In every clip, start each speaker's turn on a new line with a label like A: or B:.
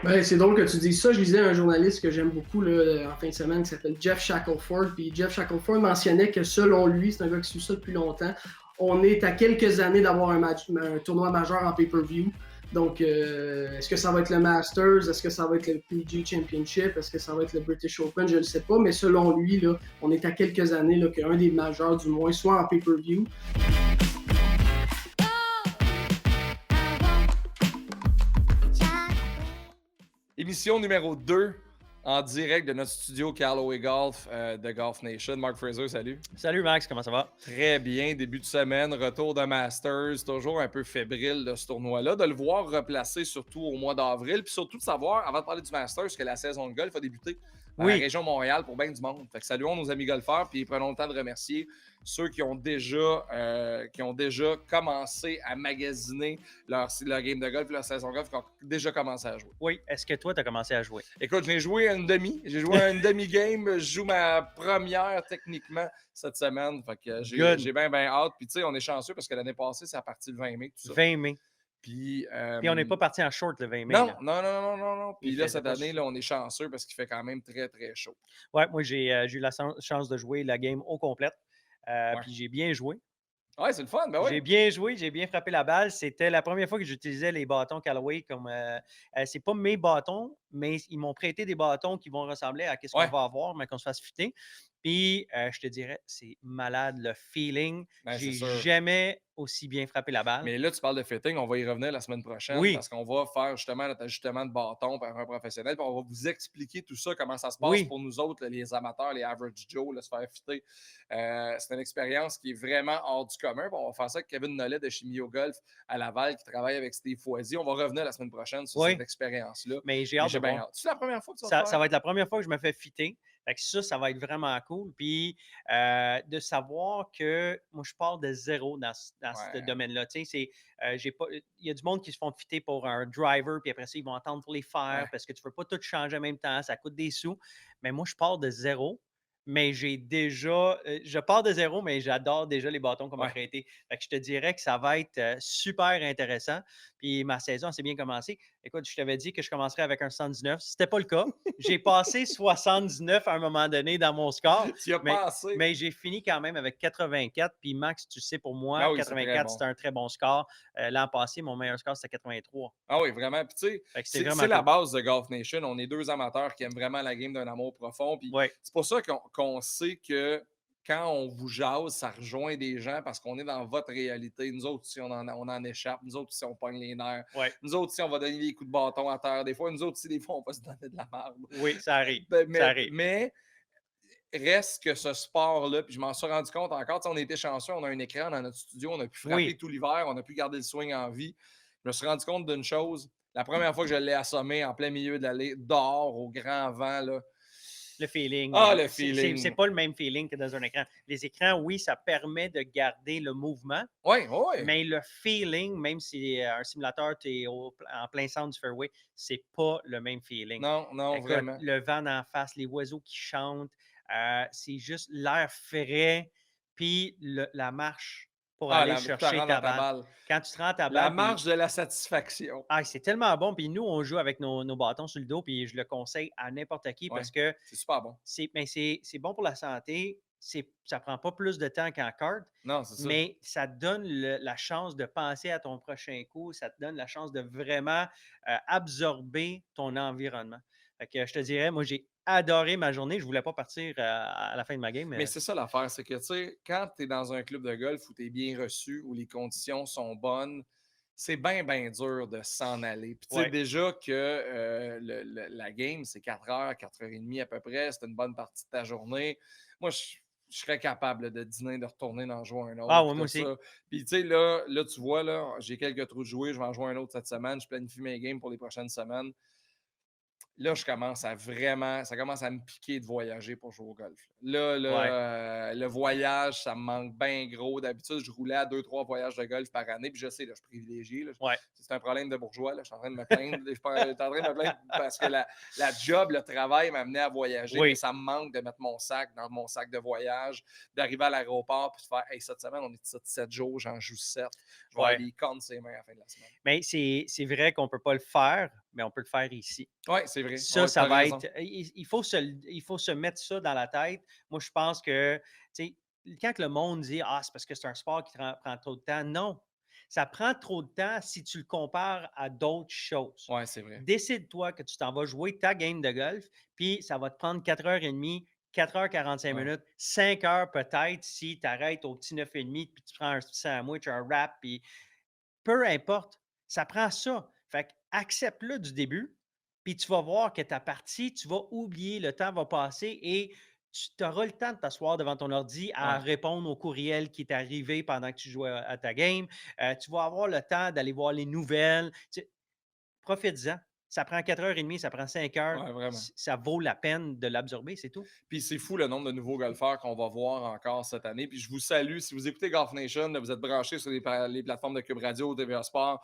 A: Ben, c'est drôle que tu dises ça. Je lisais un journaliste que j'aime beaucoup là, en fin de semaine qui s'appelle Jeff Shackelford. Puis Jeff Shackelford mentionnait que selon lui, c'est un gars qui suit ça depuis longtemps, on est à quelques années d'avoir un tournoi majeur en pay-per-view. Donc, est-ce que ça va être le Masters? Est-ce que ça va être le PG Championship? Est-ce que ça va être le British Open? Je ne sais pas, mais selon lui, là, on est à quelques années là, qu'un des majeurs, du moins, soit en pay-per-view.
B: Émission numéro 2 en direct de notre studio Callaway Golf de Golf Nation. Mark Fraser, salut.
C: Salut Max, comment ça va?
B: Très bien, début de semaine, retour de Masters, toujours un peu fébrile de ce tournoi-là. De le voir replacer surtout au mois d'avril, puis surtout de savoir, avant de parler du Masters, que la saison de golf a débuté dans la région Montréal pour bien du monde. Fait que saluons nos amis golfeurs, puis prenons le temps de remercier ceux qui ont déjà commencé à magasiner leur game de golf, leur saison de golf, qui ont déjà commencé à jouer.
C: Oui, est-ce que toi, tu as commencé à jouer?
B: Écoute, j'ai joué à une demi. J'ai joué à une demi-game. Je joue ma première techniquement cette semaine. Fait que j'ai bien hâte. Puis tu sais, on est chanceux parce que l'année passée, c'est à partir du 20 mai. Tout ça.
C: 20 mai.
B: Puis
C: on n'est pas parti en short le 20 mai.
B: Non,
C: là.
B: non. Puis là, cette année, là, on est chanceux parce qu'il fait quand même très, très chaud.
C: Ouais, moi, j'ai eu la chance de jouer la game au complète. Puis j'ai bien joué.
B: Ouais, c'est le fun, ben oui.
C: J'ai bien joué, j'ai bien frappé la balle. C'était la première fois que j'utilisais les bâtons Callaway comme. C'est pas mes bâtons, mais ils m'ont prêté des bâtons qui vont ressembler à ce qu'on va avoir, mais qu'on se fasse fitter. Puis, je te dirais, c'est malade le feeling.
B: Ben,
C: j'ai jamais aussi bien frappé la balle.
B: Mais là, tu parles de fitting, on va y revenir la semaine prochaine parce qu'on va faire justement notre ajustement de bâton par un professionnel. Puis on va vous expliquer tout ça, comment ça se passe pour nous autres, là, les amateurs, les average Joe, là, se faire fitter. C'est une expérience qui est vraiment hors du commun. Puis on va faire ça avec Kevin Nollet de chez Mio Golf à Laval qui travaille avec Steve Foisy. On va revenir la semaine prochaine sur cette expérience-là.
C: Mais j'ai hâte de voir.
B: C'est la première fois que tu vas
C: ça va être la première fois que je me fais fitter. Fait que ça va être vraiment cool. Puis de savoir que moi, je pars de zéro dans ce domaine-là. Tu sais, il y a du monde qui se font fitter pour un driver, puis après ça, ils vont attendre pour les faire parce que tu ne veux pas tout changer en même temps. Ça coûte des sous. Mais moi, je pars de zéro. Mais je pars de zéro, mais j'adore déjà les bâtons qu'on m'a prêtés. Fait que je te dirais que ça va être super intéressant. Puis ma saison s'est bien commencée. Écoute, je t'avais dit que je commencerais avec un 79. C'était pas le cas. J'ai passé 79 à un moment donné dans mon score.
B: Tu as passé.
C: Mais j'ai fini quand même avec 84. Puis Max, tu sais, pour moi, 84, c'était un très bon score. L'an passé, mon meilleur score, c'était 83.
B: Ah oui, vraiment. Puis tu sais, c'est la base de Golf Nation. On est deux amateurs qui aiment vraiment la game d'un amour profond. Puis c'est pour ça qu'on sait que quand on vous jase, ça rejoint des gens parce qu'on est dans votre réalité. Nous autres, si on en échappe. Nous autres, si on pogne les nerfs. Nous autres, si on va donner des coups de bâton à terre. Des fois, nous autres, si des fois, on va se donner de la merde.
C: Oui, ça arrive.
B: Mais reste que ce sport-là, puis je m'en suis rendu compte encore, on a été chanceux, on a un écran dans notre studio, on a pu frapper tout l'hiver, on a pu garder le swing en vie. Je me suis rendu compte d'une chose. La première fois que je l'ai assommé en plein milieu de l'allée, dehors, au grand vent, là,
C: le feeling.
B: Le feeling.
C: C'est pas le même feeling que dans un écran. Les écrans, oui, ça permet de garder le mouvement.
B: Oui.
C: Mais le feeling, même si un simulateur, tu es en plein centre du fairway, c'est pas le même feeling.
B: Non, écoute, vraiment.
C: Le vent d'en face, les oiseaux qui chantent, c'est juste l'air frais, puis la marche pour aller chercher ta balle. Quand tu te rends ta balle.
B: La marche de la satisfaction.
C: C'est tellement bon. Puis nous, on joue avec nos bâtons sur le dos, puis je le conseille à n'importe qui parce que
B: c'est super bon.
C: C'est bon pour la santé. Ça prend pas plus de temps qu'en kart.
B: Non, c'est ça.
C: Mais ça te donne la chance de penser à ton prochain coup. Ça te donne la chance de vraiment absorber ton environnement. Fait que je te dirais, moi, j'ai adoré ma journée. Je voulais pas partir à la fin de ma game.
B: Mais c'est ça l'affaire, c'est que, tu sais, quand tu es dans un club de golf où tu es bien reçu, où les conditions sont bonnes, c'est bien, bien dur de s'en aller. Puis, tu sais, déjà que la game, c'est 4 heures, 4h30 à peu près. C'est une bonne partie de ta journée. Moi, je serais capable de dîner, de retourner en jouer un autre.
C: Ah oui, moi aussi.
B: Puis, tu sais, là, tu vois, là, j'ai quelques trous de jouer. Je vais en jouer un autre cette semaine. Je planifie mes games pour les prochaines semaines. Là, ça commence à me piquer de voyager pour jouer au golf. Là, le voyage, ça me manque bien gros. D'habitude, je roulais à 2-3 voyages de golf par année. Puis je sais, là, je suis privilégié. Là. C'est un problème de bourgeois. Là. Je suis en train de me plaindre. Je suis en train de me plaindre parce que la job, le travail m'amenait à voyager. Mais ça me manque de mettre mon sac dans mon sac de voyage, d'arriver à l'aéroport puis de faire « Hey, cette semaine, on est 7 jours, j'en joue 7. Je vais avoir des cornes sur les mains à la fin de la semaine. »
C: Mais c'est vrai qu'on ne peut pas le faire. mais on peut le faire ici.
B: Oui, c'est vrai.
C: Ça,
B: Ouais,
C: ça
B: t'as
C: va
B: raison.
C: être. Il faut se mettre ça dans la tête. Moi, je pense que, tu sais, quand le monde dit ah, c'est parce que c'est un sport qui prend trop de temps. Non. Ça prend trop de temps si tu le compares à d'autres choses.
B: Oui, c'est vrai.
C: Décide-toi que tu t'en vas jouer ta game de golf, puis ça va te prendre 4h30, 4h45
B: Ouais.
C: minutes, 5 heures peut-être si tu arrêtes au petit 9h30, puis tu prends un sandwich, un wrap, puis peu importe, ça prend ça. Fait que accepte-le du début, puis tu vas voir que ta partie, tu vas oublier, le temps va passer et tu auras le temps de t'asseoir devant ton ordi à
B: Ouais.
C: répondre au courriel qui est arrivé pendant que tu jouais à ta game. Tu vas avoir le temps d'aller voir les nouvelles. Profites-en. Ça prend 4h30, ça prend 5 heures.
B: Ouais, vraiment.
C: Ça vaut la peine de l'absorber, c'est tout.
B: Puis c'est fou le nombre de nouveaux golfeurs qu'on va voir encore cette année. Puis je vous salue. Si vous écoutez Golf Nation, vous êtes branchés sur les plateformes de Cube Radio, TVA Sport.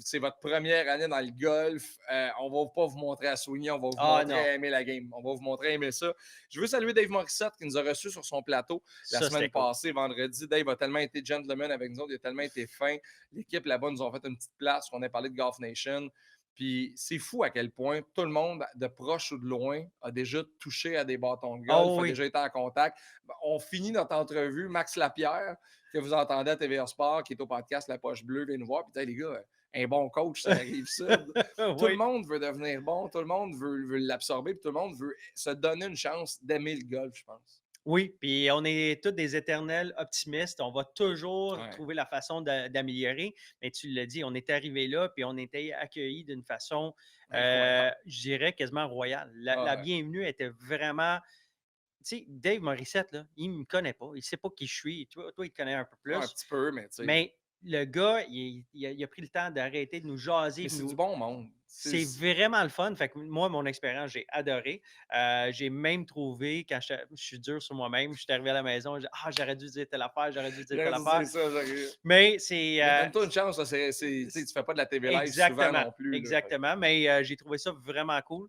B: C'est votre première année dans le golf. On va pas vous montrer à soigner, on va vous montrer à aimer la game. On va vous montrer à aimer ça. Je veux saluer Dave Morissette qui nous a reçus sur son plateau la semaine passée, vendredi. Dave a tellement été gentleman avec nous autres, il a tellement été fin. L'équipe là-bas nous a fait une petite place, qu'on a parlé de Golf Nation. Puis c'est fou à quel point tout le monde, de proche ou de loin, a déjà touché à des bâtons de golf, a déjà été en contact. On finit notre entrevue. Max Lapierre, que vous entendez à TVA Sport, qui est au podcast La Poche Bleue, vient nous voir. Puis les gars, un bon coach, ça arrive ça. Tout le monde veut devenir bon, tout le monde veut l'absorber, puis tout le monde veut se donner une chance d'aimer le golf, je pense.
C: Oui, puis on est tous des éternels optimistes. On va toujours trouver la façon d'améliorer. Mais tu l'as dit, on est arrivé là, puis on était accueillis d'une façon, je dirais, quasiment royale. La bienvenue était vraiment. Tu sais, Dave Morissette, là, il ne me connaît pas. Il ne sait pas qui je suis. Toi, il te connaît un peu plus.
B: Un petit peu, mais tu sais.
C: Mais le gars, il a pris le temps d'arrêter de nous jaser.
B: Mais c'est du bon monde.
C: C'est vraiment le fun. Fait que moi, mon expérience, j'ai adoré. J'ai même trouvé, quand je suis dur sur moi-même, je suis arrivé à la maison, j'aurais dû dire telle affaire, j'aurais dû dire telle affaire. Mais c'est.
B: Donne-toi une chance, tu ne fais pas de la TV live souvent non plus.
C: Exactement, mais j'ai trouvé ça vraiment cool.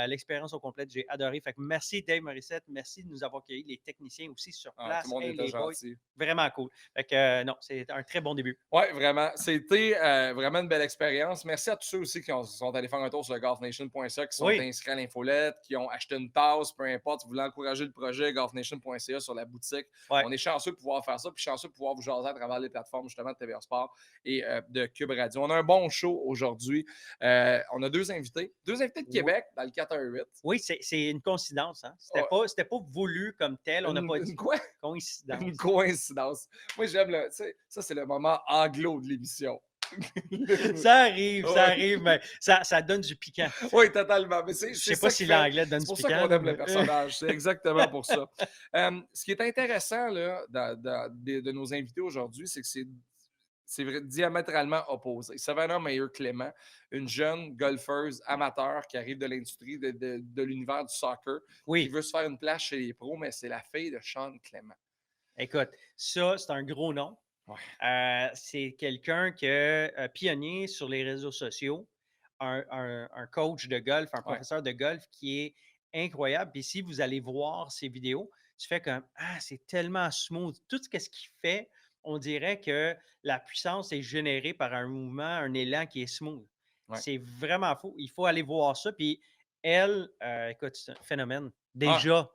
C: L'expérience au complet, j'ai adoré. Fait que merci Dave Morissette, merci de nous avoir accueillis, les techniciens aussi sur place.
B: Tout le monde était gentil.
C: Vraiment cool. Fait que non, c'est un très bon début.
B: Oui, vraiment. C'était vraiment une belle expérience. Merci à tous ceux aussi qui sont allés faire un tour sur le golfnation.ca, qui sont inscrits à l'infolette, qui ont acheté une tasse, peu importe. Si vous voulez encourager le projet, golfnation.ca sur la boutique. On est chanceux de pouvoir faire ça, puis chanceux de pouvoir vous jaser à travers les plateformes justement de TVA Sport et de Cube Radio. On a un bon show aujourd'hui. On a deux invités de Québec dans le 418.
C: Oui, c'est une coïncidence. Hein? C'était pas voulu comme tel. On n'a pas dit
B: quoi?
C: Coïncidence.
B: Une coïncidence. Moi, j'aime ça, c'est le moment anglo de l'émission.
C: Ça arrive, mais ça donne du piquant.
B: Oui, totalement. Mais
C: je ne sais pas si l'anglais donne du piquant.
B: C'est pour ça qu'on aime le personnage. C'est exactement pour ça. Ce qui est intéressant là, de nos invités aujourd'hui, c'est que c'est diamétralement opposé. Savannah Meyer-Clément, une jeune golfeuse amateur qui arrive de l'industrie de l'univers du soccer, qui veut se faire une place chez les pros, mais c'est la fille de Sean Clément.
C: Écoute, ça, c'est un gros nom. Ouais. C'est quelqu'un qui est pionnier sur les réseaux sociaux, un coach de golf, un professeur de golf qui est incroyable. Puis si vous allez voir ses vidéos, tu fais comme c'est tellement smooth. Tout ce qu'il fait, on dirait que la puissance est générée par un mouvement, un élan qui est smooth. Ouais. C'est vraiment fou. Il faut aller voir ça. Puis elle, écoute, c'est un phénomène. Déjà,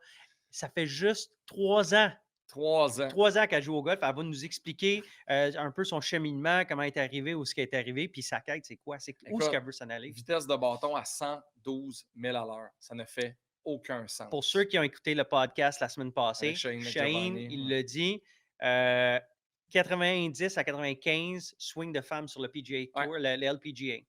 C: ça fait juste 3 ans.
B: 3 ans.
C: 3 ans qu'elle joue au golf. Elle va nous expliquer un peu son cheminement, comment elle est arrivée, où ce qui est arrivé, puis sa quête, c'est quoi? Où est-ce qu'elle veut s'en aller?
B: Vitesse de bâton à 112 000 à l'heure. Ça ne fait aucun sens.
C: Pour ceux qui ont écouté le podcast la semaine passée, Shane il l'a dit, 90 à 95 swing de femmes sur le PGA Tour, le LPGA.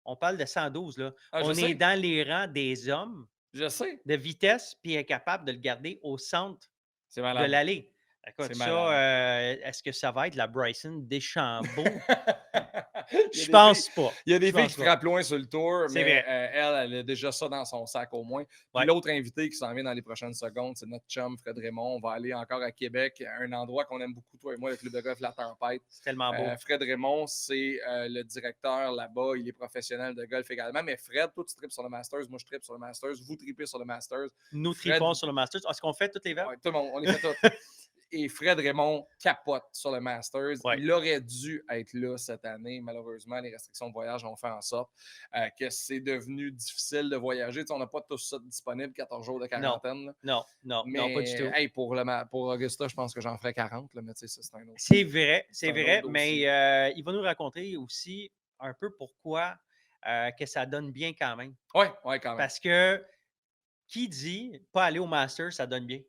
C: On parle de 112, là. On est dans les rangs des hommes de vitesse, puis elle est capable de le garder au centre de l'allée. Écoute, est-ce que ça va être la Bryson DeChambeau? Je pense pas.
B: Il y a des filles qui frappent loin sur le tour, mais elle a déjà ça dans son sac au moins. Puis l'autre invité qui s'en vient dans les prochaines secondes, c'est notre chum Fred Raymond. On va aller encore à Québec, à un endroit qu'on aime beaucoup, toi et moi, le club de golf La Tempête.
C: C'est tellement beau.
B: Fred Raymond, c'est le directeur là-bas. Il est professionnel de golf également. Mais Fred, toi, tu tripes sur le Masters. Moi, je tripe sur le Masters. Vous tripez sur le Masters.
C: Nous tripons sur le Masters. Est-ce qu'on fait toutes les verres?
B: Oui, tout le monde. On les fait toutes. Et Fred Raymond capote sur le Masters.
C: Ouais.
B: Il aurait dû être là cette année. Malheureusement, les restrictions de voyage ont fait en sorte que c'est devenu difficile de voyager. Tu sais, on n'a pas tout ça disponible, 14 jours de quarantaine.
C: Non, pas du tout.
B: Hey, pour Augusta, je pense que j'en ferais 40. Là, mais tu sais, ça, c'est un autre.
C: C'est vrai,
B: autre
C: mais il va nous raconter aussi un peu pourquoi que ça donne bien quand même.
B: Oui, quand même.
C: Parce que qui dit pas aller au Masters, ça donne bien?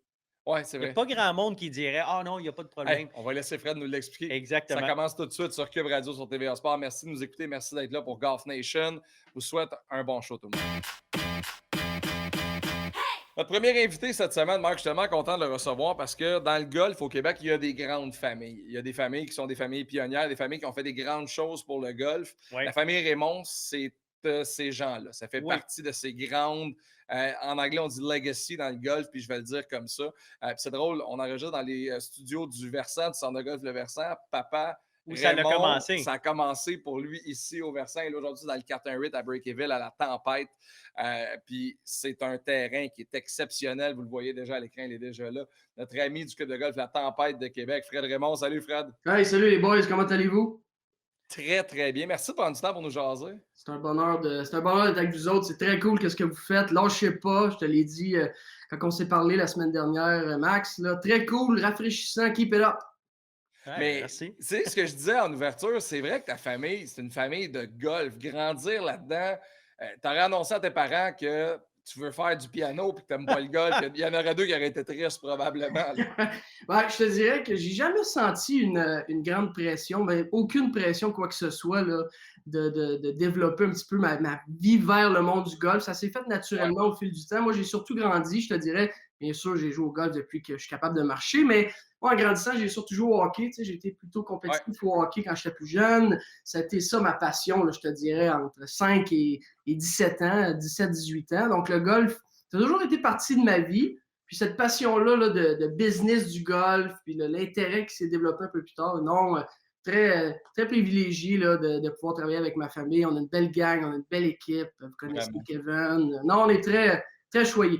B: Oui, c'est
C: Il n'y
B: vrai.
C: a pas grand monde qui dirait « Ah non, il n'y a pas de problème.
B: Hey, » on va laisser Fred nous l'expliquer.
C: Exactement.
B: Ça commence tout de suite sur Cube Radio, sur TVA Sport. Merci de nous écouter. Merci d'être là pour Golf Nation. Je vous souhaite un bon show tout le monde. Notre premier invité cette semaine, Marc, je suis tellement content de le recevoir parce que dans le golf au Québec, il y a des grandes familles. Il y a des familles qui sont des familles pionnières, des familles qui ont fait des grandes choses pour le golf.
C: Ouais.
B: La famille Raymond, c'est ces gens-là. Ça fait partie de ces grandes... en anglais, on dit legacy dans le golf, puis je vais le dire comme ça. C'est drôle, on enregistre dans les studios du Versant, du centre de golf Le Versant. Papa
C: Où ça a
B: Raymond,
C: commencé.
B: ça a commencé pour lui ici au Versant. Et là, aujourd'hui, dans le 418 à Breakyville, à la Tempête. Puis c'est un terrain qui est exceptionnel. Vous le voyez déjà à l'écran, il est déjà là. Notre ami du club de golf La Tempête de Québec, Fred Raymond. Salut, Fred.
A: Hey, salut les boys, comment allez-vous?
B: Très, très bien. Merci de prendre du temps pour nous jaser.
A: C'est un bonheur d'être avec vous autres. C'est très cool ce que vous faites. Lâchez pas, je te l'ai dit quand on s'est parlé la semaine dernière, Max. Là, très cool, rafraîchissant, keep it up.
C: Ouais,
B: mais
C: merci.
B: Tu sais, ce que je disais en ouverture, c'est vrai que ta famille, c'est une famille de golf. Grandir là-dedans, tu aurais annoncé à tes parents que tu veux faire du piano et que tu n'aimes pas le golf. Il y en aurait deux qui auraient été tristes probablement.
A: Ouais, je te dirais que j'ai jamais senti une grande pression, mais aucune pression, quoi que ce soit, là, de développer un petit peu ma vie vers le monde du golf. Ça s'est fait naturellement au fil du temps. Moi, j'ai surtout grandi, je te dirais. Bien sûr, j'ai joué au golf depuis que je suis capable de marcher, mais moi, en grandissant, j'ai surtout joué au hockey. Tu sais, j'ai été plutôt compétitif au hockey quand j'étais plus jeune. Ça a été ça ma passion, là, je te dirais, entre 5 et 17 ans, 17-18 ans. Donc, le golf, ça a toujours été partie de ma vie. Puis cette passion-là là, de business du golf, puis l'intérêt qui s'est développé un peu plus tard, non, très, très privilégié là, de pouvoir travailler avec ma famille. On a une belle gang, on a une belle équipe. Vous connaissez Kevin. Non, on est très, très choyés.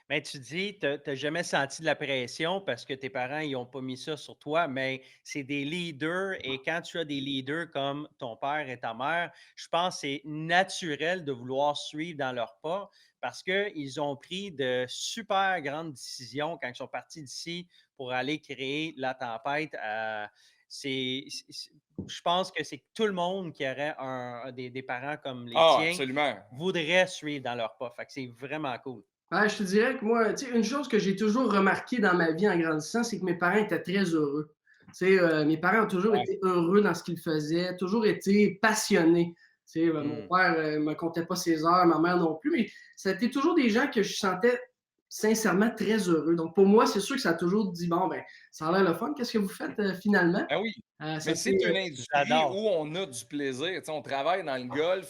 C: Mais tu dis, tu n'as jamais senti de la pression parce que tes parents, ils n'ont pas mis ça sur toi, mais c'est des leaders et quand tu as des leaders comme ton père et ta mère, je pense que c'est naturel de vouloir suivre dans leurs pas parce qu'ils ont pris de super grandes décisions quand ils sont partis d'ici pour aller créer la tempête. Je pense que c'est tout le monde qui aurait des parents comme les tiens
B: absolument.
C: voudrait suivre dans leurs pas. Fait que c'est vraiment cool.
A: Ouais, je te dirais que moi, une chose que j'ai toujours remarqué dans ma vie en grandissant, c'est que mes parents étaient très heureux. Mes parents ont toujours été heureux dans ce qu'ils faisaient, toujours été passionnés. Mon père ne me comptait pas ses heures, ma mère non plus, mais c'était toujours des gens que je sentais sincèrement très heureux. Donc, pour moi, c'est sûr que ça a toujours dit, bon, ben, ça a l'air le fun. Qu'est-ce que vous faites finalement?
B: Ah oui. Mais c'est une industrie où on a du plaisir. Tu sais, on travaille dans le golf.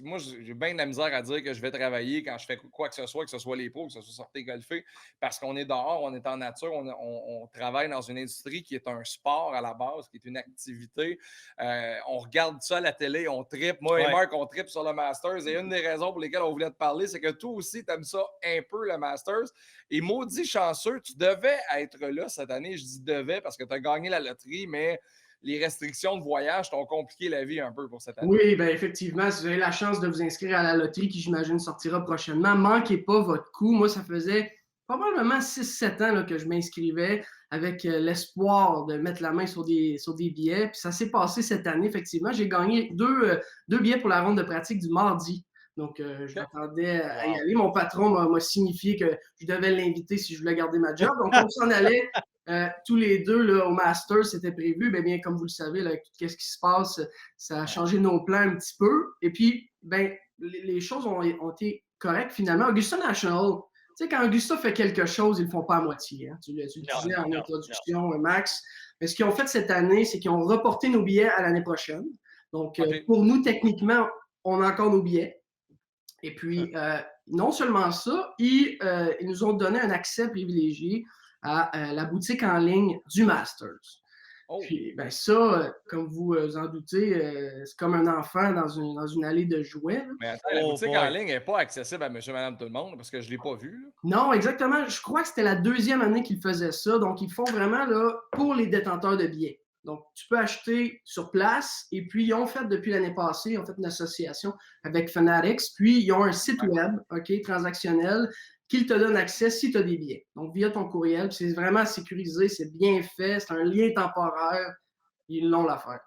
B: Moi, j'ai bien de la misère à dire que je vais travailler quand je fais quoi que ce soit les pros, que ce soit sortir golfer, parce qu'on est dehors, on est en nature, on travaille dans une industrie qui est un sport à la base, qui est une activité. On regarde ça à la télé, on trippe. Moi et Marc, on trippe sur le Masters. Et une des raisons pour lesquelles on voulait te parler, c'est que toi aussi, tu aimes ça un peu, le Masters. Et maudit chanceux, tu devais être là cette année. Je dis devais parce que tu as gagné la loterie, mais les restrictions de voyage t'ont compliqué la vie un peu pour cette année.
A: Oui, bien effectivement, si vous avez la chance de vous inscrire à la loterie qui, j'imagine, sortira prochainement, manquez pas votre coup. Moi, ça faisait probablement 6-7 ans là, que je m'inscrivais avec l'espoir de mettre la main sur des billets. Puis ça s'est passé cette année, effectivement. J'ai gagné deux billets pour la ronde de pratique du mardi. Donc, je m'attendais à y aller. Mon patron m'a signifié que je devais l'inviter si je voulais garder ma job. Donc, on s'en allait tous les deux là, au Masters, c'était prévu. Bien, comme vous le savez, là, avec tout ce qui se passe, ça a changé nos plans un petit peu. Et puis, les choses ont été correctes finalement. Augusta National, tu sais, quand Augusta fait quelque chose, ils ne le font pas à moitié. Hein. Tu le disais en introduction, Max. Mais ce qu'ils ont fait cette année, c'est qu'ils ont reporté nos billets à l'année prochaine. Donc, pour nous, techniquement, on a encore nos billets. Et puis, non seulement ça, ils nous ont donné un accès privilégié à la boutique en ligne du Masters.
B: Oh!
A: Puis, ben ça, comme vous en doutez, c'est comme un enfant dans une allée de jouets, là.
B: Mais attends, la
C: Oh
B: boutique en
C: boy!
B: ligne n'est pas accessible à monsieur, madame, tout le monde parce que je ne l'ai pas vu, là.
A: Non, exactement. Je crois que c'était la deuxième année qu'ils faisaient ça. Donc, ils font vraiment là, pour les détenteurs de billets. Donc, tu peux acheter sur place. Et puis, ils ont fait depuis l'année passée, ils ont fait une association avec Fanatics. Puis, ils ont un site web, OK, transactionnel, qui te donne accès si tu as des billets. Donc, via ton courriel. C'est vraiment sécurisé, c'est bien fait, c'est un lien temporaire. Ils l'ont l'affaire.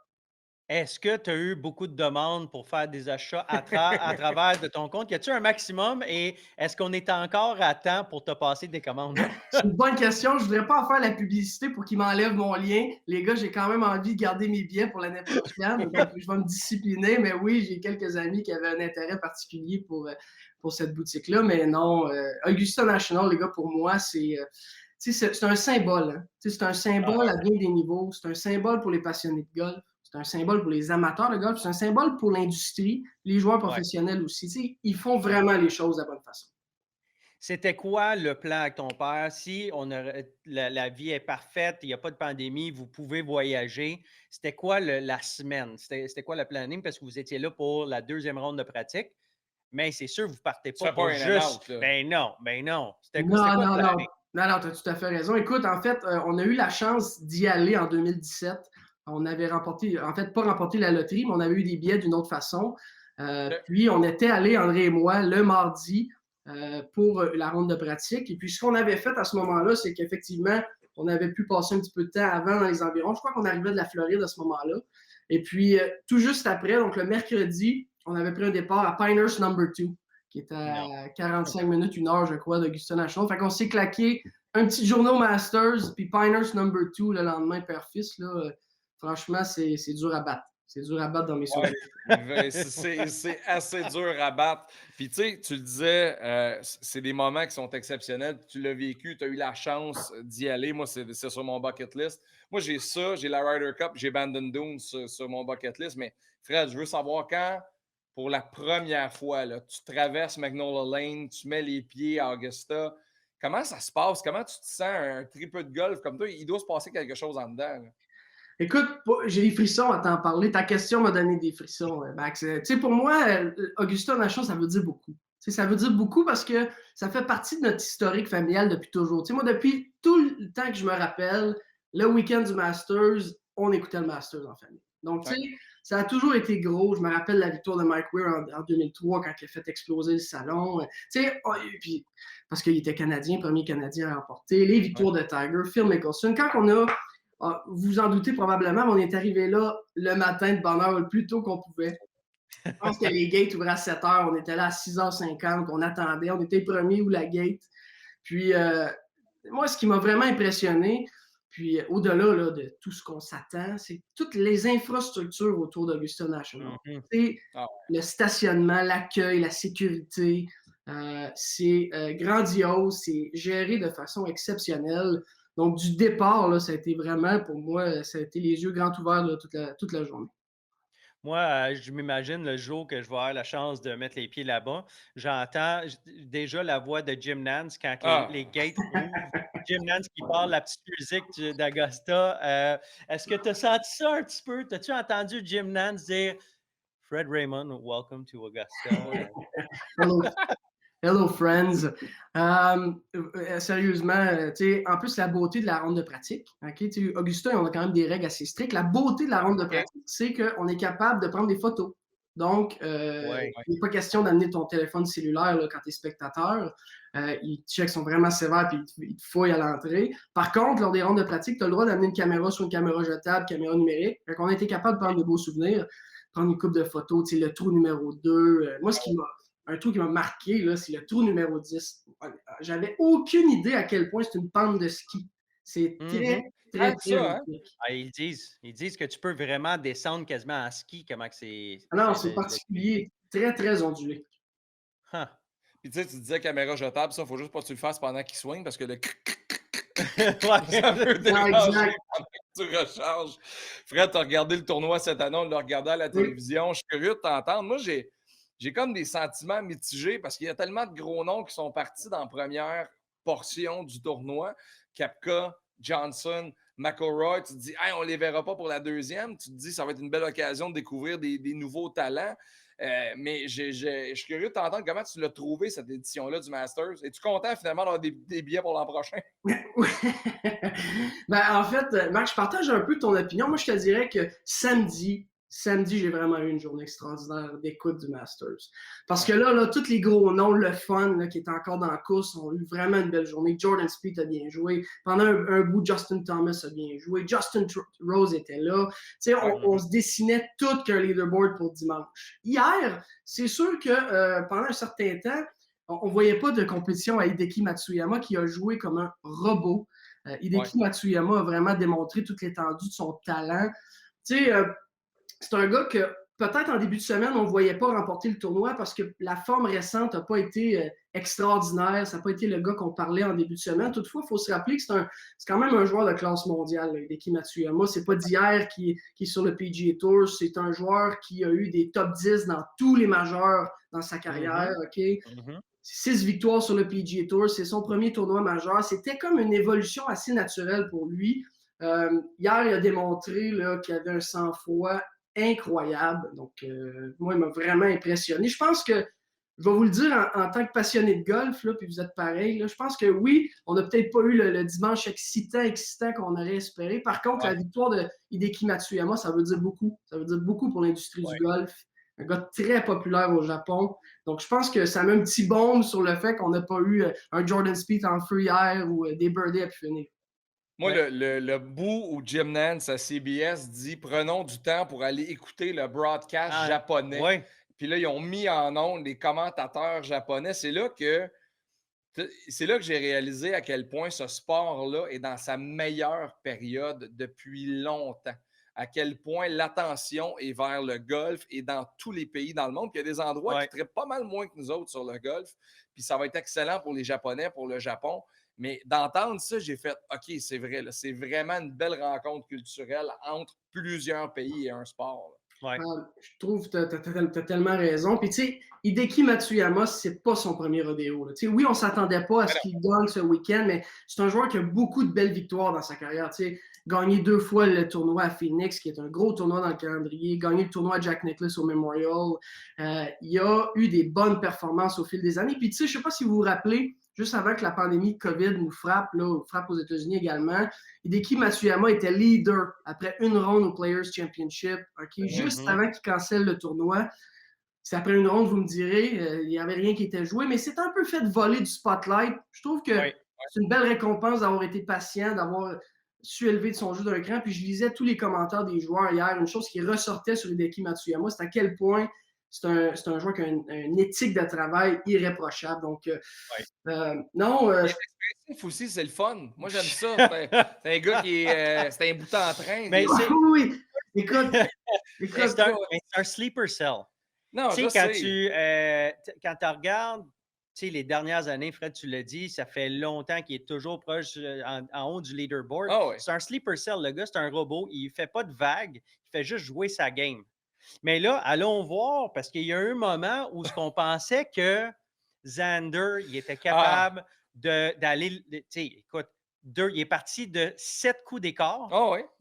C: Est-ce que tu as eu beaucoup de demandes pour faire des achats à travers de ton compte? Y a-tu un maximum et est-ce qu'on est encore à temps pour te passer des commandes?
A: C'est une bonne question. Je voudrais pas en faire la publicité pour qu'ils m'enlèvent mon lien. Les gars, j'ai quand même envie de garder mes billets pour l'année prochaine. Donc, je vais me discipliner. Mais oui, j'ai quelques amis qui avaient un intérêt particulier pour cette boutique-là. Mais non, Augusta National, les gars, pour moi, c'est un symbole. Hein. C'est un symbole à bien des niveaux. C'est un symbole pour les passionnés de golf. C'est un symbole pour les amateurs de golf. C'est un symbole pour l'industrie, les joueurs
C: Ouais.
A: professionnels aussi. Ils font vraiment les choses de la bonne façon.
C: C'était quoi le plan avec ton père? Si la vie est parfaite, il n'y a pas de pandémie, vous pouvez voyager, c'était quoi la semaine? C'était quoi le planning? Parce que vous étiez là pour la deuxième ronde de pratique, mais c'est sûr, vous ne partez
B: Tu
C: pas
B: fais pas
C: pour
B: un
C: juste.
B: and-out, là.
C: Ben non. C'était
A: Non,
C: quoi le
A: non, non.
C: planning?
A: Non, non, tu as tout à fait raison. Écoute, en fait, on a eu la chance d'y aller en 2017. On avait remporté, en fait, pas remporté la loterie, mais on avait eu des billets d'une autre façon.
B: OK.
A: Puis, on était allés, André et moi, le mardi pour la ronde de pratique. Et puis, ce qu'on avait fait à ce moment-là, c'est qu'effectivement, on avait pu passer un petit peu de temps avant dans les environs. Je crois qu'on arrivait de la Floride à ce moment-là. Et puis, tout juste après, donc le mercredi, on avait pris un départ à Pinehurst Number 2 qui est
C: Non.
A: à 45 minutes, une heure, je crois, d'Augusta National. Fait qu'on s'est claqué un petit journal Masters, puis Pinehurst Number 2 le lendemain, père-fils. Franchement, c'est dur à battre. C'est dur à battre dans mes souvenirs.
B: Ouais, c'est assez dur à battre. Puis tu sais, tu le disais, c'est des moments qui sont exceptionnels. Tu l'as vécu, tu as eu la chance d'y aller. Moi, c'est sur mon bucket list. Moi, j'ai ça, j'ai la Ryder Cup, j'ai Bandon Dunes sur mon bucket list. Mais Fred, je veux savoir quand, pour la première fois, là, tu traverses Magnolia Lane, tu mets les pieds à Augusta. Comment ça se passe? Comment tu te sens un tripeux de golf comme toi? Il doit se passer quelque chose en dedans, là.
A: Écoute, j'ai des frissons à t'en parler. Ta question m'a donné des frissons, Max. Tu sais, pour moi, Augusta National, ça veut dire beaucoup. Tu sais, ça veut dire beaucoup parce que ça fait partie de notre historique familial depuis toujours. Tu sais, moi, depuis tout le temps que je me rappelle, le week-end du Masters, on écoutait le Masters en famille. Donc, tu
B: Ouais.
A: sais, ça a toujours été gros. Je me rappelle la victoire de Mike Weir en 2003 quand il a fait exploser le salon. Tu sais, puis, parce qu'il était Canadien, premier Canadien à remporter. Les victoires de Tiger, Phil Mickelson. Quand on a vous vous en doutez probablement, mais on est arrivé là le matin de bonne heure, le plus tôt qu'on pouvait. Je pense que les gates ouvraient à 7 h. On était là à 6h50. On attendait. On était les premiers ou la gate. Puis, moi, ce qui m'a vraiment impressionné, puis au-delà là, de tout ce qu'on s'attend, c'est toutes les infrastructures autour d'Augusta National.
C: Mm-hmm.
B: Ah,
A: Le stationnement, l'accueil, la sécurité, c'est grandiose, c'est géré de façon exceptionnelle. Donc, du départ, là, ça a été vraiment, pour moi, ça a été les yeux grands ouverts là, toute la journée.
C: Moi, je m'imagine le jour que je vais avoir la chance de mettre les pieds là-bas. J'entends déjà la voix de Jim Nance quand les gates ouvrent. Jim Nance qui parle la petite musique d'Augusta. Est-ce que tu as senti ça un petit peu? As-tu entendu Jim Nance dire Fred Raymond, welcome to Augusta?
A: Hello, hello friends. Sérieusement, en plus, la beauté de la ronde de pratique. Okay? Augusta, on a quand même des règles assez strictes. La beauté de la ronde de pratique, c'est qu'on est capable de prendre des photos. Donc, il n'est pas question d'amener ton téléphone cellulaire là, quand tu es spectateur. Les checks sont vraiment sévères et ils te fouillent à l'entrée. Par contre, lors des rondes de pratique, tu as le droit d'amener une caméra sur une caméra jetable, caméra numérique. Donc, on a été capable de prendre de beaux souvenirs, prendre une coupe de photos, le trou numéro 2. Moi, un trou qui m'a marqué, là, c'est le trou numéro 10. J'avais aucune idée à quel point c'est une pente de ski. C'est très
B: ça, hein?
C: magnifique. Ils disent que tu peux vraiment descendre quasiment en ski, comment que c'est.
A: Non, c'est particulier, très, très ondulé.
C: Huh.
B: Puis tu sais, tu disais caméra jetable, ça, faut juste pas que tu le fasses pendant qu'il swing parce que le
C: Ouais.
B: ça peut déranger
A: exact.
B: pendant que tu recharges. Fred, tu as regardé le tournoi cette année, on l'a regardé à la télévision. Je suis curieux de t'entendre. Moi, j'ai comme des sentiments mitigés parce qu'il y a tellement de gros noms qui sont partis dans la première portion du tournoi. Koepka, Johnson, McIlroy, tu te dis, hey, on ne les verra pas pour la deuxième. Tu te dis, ça va être une belle occasion de découvrir des nouveaux talents. Mais je suis curieux de t'entendre comment tu l'as trouvé, cette édition-là du Masters. Es-tu content finalement d'avoir des billets pour l'an prochain?
A: En fait, Marc, je partage un peu ton opinion. Moi, je te dirais que samedi, j'ai vraiment eu une journée extraordinaire d'écoute du Masters. Parce que là, tous les gros noms, le fun là, qui est encore dans la course, ont eu vraiment une belle journée. Jordan Spieth a bien joué. Pendant un bout, Justin Thomas a bien joué. Justin Rose était là. On se dessinait tout qu'un leaderboard pour dimanche. Hier, c'est sûr que pendant un certain temps, on ne voyait pas de compétition à Hideki Matsuyama qui a joué comme un robot. Hideki Matsuyama a vraiment démontré toute l'étendue de son talent. C'est un gars que peut-être en début de semaine, on ne voyait pas remporter le tournoi parce que la forme récente n'a pas été extraordinaire. Ça n'a pas été le gars qu'on parlait en début de semaine. Toutefois, il faut se rappeler que c'est quand même un joueur de classe mondiale, Hideki Matsuyama. Ce n'est pas d'hier qui est sur le PGA Tour. C'est un joueur qui a eu des top 10 dans tous les majeurs dans sa carrière. OK? 6 victoires sur le PGA Tour. C'est son premier tournoi majeur. C'était comme une évolution assez naturelle pour lui. Hier, il a démontré qu'il avait un sang-froid incroyable. Donc, moi, il m'a vraiment impressionné. Je pense que, je vais vous le dire en tant que passionné de golf, là, puis vous êtes pareil, là, je pense que oui, on n'a peut-être pas eu le dimanche excitant qu'on aurait espéré. Par contre, la victoire de Hideki Matsuyama, ça veut dire beaucoup. Ça veut dire beaucoup pour l'industrie du golf. Un gars très populaire au Japon. Donc, je pense que ça met un petit baume sur le fait qu'on n'a pas eu un Jordan Spieth en free hier ou des birdies à pu finir.
B: Moi, le bout où Jim Nance à CBS dit « Prenons du temps pour aller écouter le broadcast japonais. » Puis là, ils ont mis en ondes les commentateurs japonais. C'est là que j'ai réalisé à quel point ce sport-là est dans sa meilleure période depuis longtemps. À quel point l'attention est vers le golf et dans tous les pays dans le monde. Puis il y a des endroits qui traitent pas mal moins que nous autres sur le golf. Puis ça va être excellent pour les Japonais, pour le Japon. Mais d'entendre ça, j'ai fait « OK, c'est vrai, là, c'est vraiment une belle rencontre culturelle entre plusieurs pays et un sport. »
A: Je trouve que tu as tellement raison. Puis, tu sais, Hideki Matsuyama, c'est pas son premier rodéo. Oui, on s'attendait pas à ce qu'il gagne ce week-end, mais c'est un joueur qui a beaucoup de belles victoires dans sa carrière. Gagné 2 fois le tournoi à Phoenix, qui est un gros tournoi dans le calendrier, gagné le tournoi à Jack Nicklaus au Memorial. Il a eu des bonnes performances au fil des années. Puis, tu sais, je sais pas si vous vous rappelez, juste avant que la pandémie de COVID nous frappe, frappe aux États-Unis également, Hideki Matsuyama était leader après une ronde au Players Championship, juste avant qu'il cancelle le tournoi. C'est après une ronde, vous me direz, il n'y avait rien qui était joué, mais c'est un peu fait voler du spotlight. Je trouve que c'est une belle récompense d'avoir été patient, d'avoir su élever de son jeu d'un cran. Puis je lisais tous les commentaires des joueurs hier. Une chose qui ressortait sur Hideki Matsuyama, c'est à quel point c'est un joueur qui a une éthique de travail irréprochable. Donc, non.
B: Expressif aussi, c'est le fun. Moi, j'aime ça. C'est un gars qui est. C'est un bout en train.
A: Mais oui. Écoute.
C: C'est un sleeper cell.
B: Non,
C: tu sais, quand tu regardes les dernières années, Fred, tu l'as dit, ça fait longtemps qu'il est toujours proche en haut du leaderboard. C'est un sleeper cell. Le gars, c'est un robot. Il ne fait pas de vagues. Il fait juste jouer sa game. Mais là, allons voir, parce qu'il y a eu un moment où on pensait que Xander, il était capable d'aller. Tu sais, écoute, il est parti de 7 coups d'écart.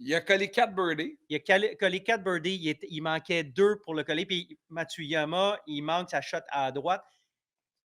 B: Il a collé 4 birdies.
C: Il a collé 4 birdies. Il manquait 2 pour le coller. Puis Matsuyama, il manque sa shot à droite.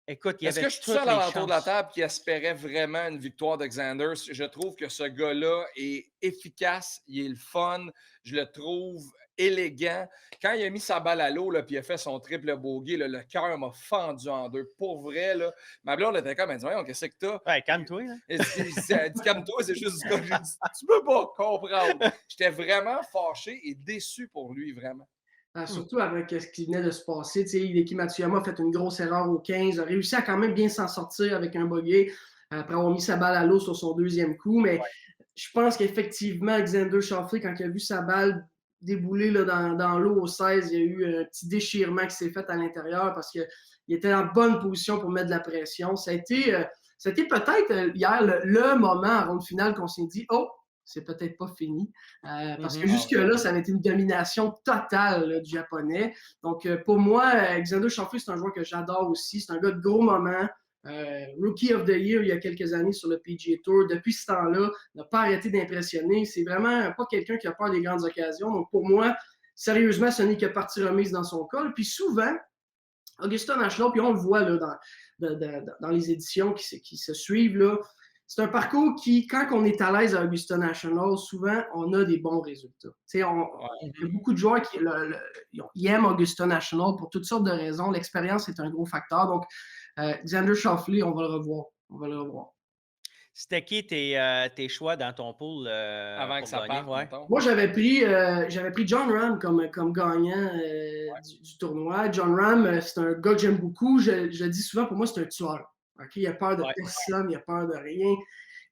C: Écoute, il y avait
B: Est-ce que je suis seul à l'entour de la table qui espérait vraiment une victoire de Xander? Je trouve que ce gars-là est efficace, il est le fun, je le trouve élégant. Quand il a mis sa balle à l'eau et il a fait son triple bogey, le cœur m'a fendu en deux. Pour vrai, là, ma blonde était comme, elle dit, voyons, qu'est-ce que t'as?
C: Ouais, calme-toi.
B: Elle dit, calme-toi, c'est juste ce que j'ai dit. Tu peux pas comprendre. J'étais vraiment fâché et déçu pour lui, vraiment.
A: Surtout avec ce qui venait de se passer. Hideki Matsuyama a fait une grosse erreur au 15, a réussi à quand même bien s'en sortir avec un bogey après avoir mis sa balle à l'eau sur son deuxième coup. Mais je pense qu'effectivement, Xander Schauffele, quand il a vu sa balle débouler là, dans l'eau au 16, il y a eu un petit déchirement qui s'est fait à l'intérieur parce qu'il était en bonne position pour mettre de la pression. Ça a été peut-être hier le moment en ronde finale qu'on s'est dit « Oh, c'est peut-être pas fini. » Parce que jusque-là, ça avait été une domination totale là, du Japonais. Donc, pour moi, Xander Schauffele, c'est un joueur que j'adore aussi. C'est un gars de gros moment. Rookie of the Year il y a quelques années sur le PGA Tour. Depuis ce temps-là, n'a pas arrêté d'impressionner. C'est vraiment pas quelqu'un qui a peur des grandes occasions. Donc pour moi, sérieusement, ce n'est que partie remise dans son col. Puis souvent, Augusta National, puis on le voit là, dans les éditions qui se suivent, là, c'est un parcours qui, quand on est à l'aise à Augusta National, souvent, on a des bons résultats. Il y a beaucoup de joueurs qui ils aiment Augusta National pour toutes sortes de raisons. L'expérience est un gros facteur. Donc, Xander Schauffele, on va le revoir.
C: C'était qui tes choix dans ton pool
B: Avant que ça parte, mettons?
A: Moi, j'avais pris Jon Rahm comme gagnant du tournoi. Jon Rahm, c'est un gars que j'aime beaucoup. Je dis souvent, pour moi, c'est un tueur. Okay? Il a peur de personne, il a peur de rien.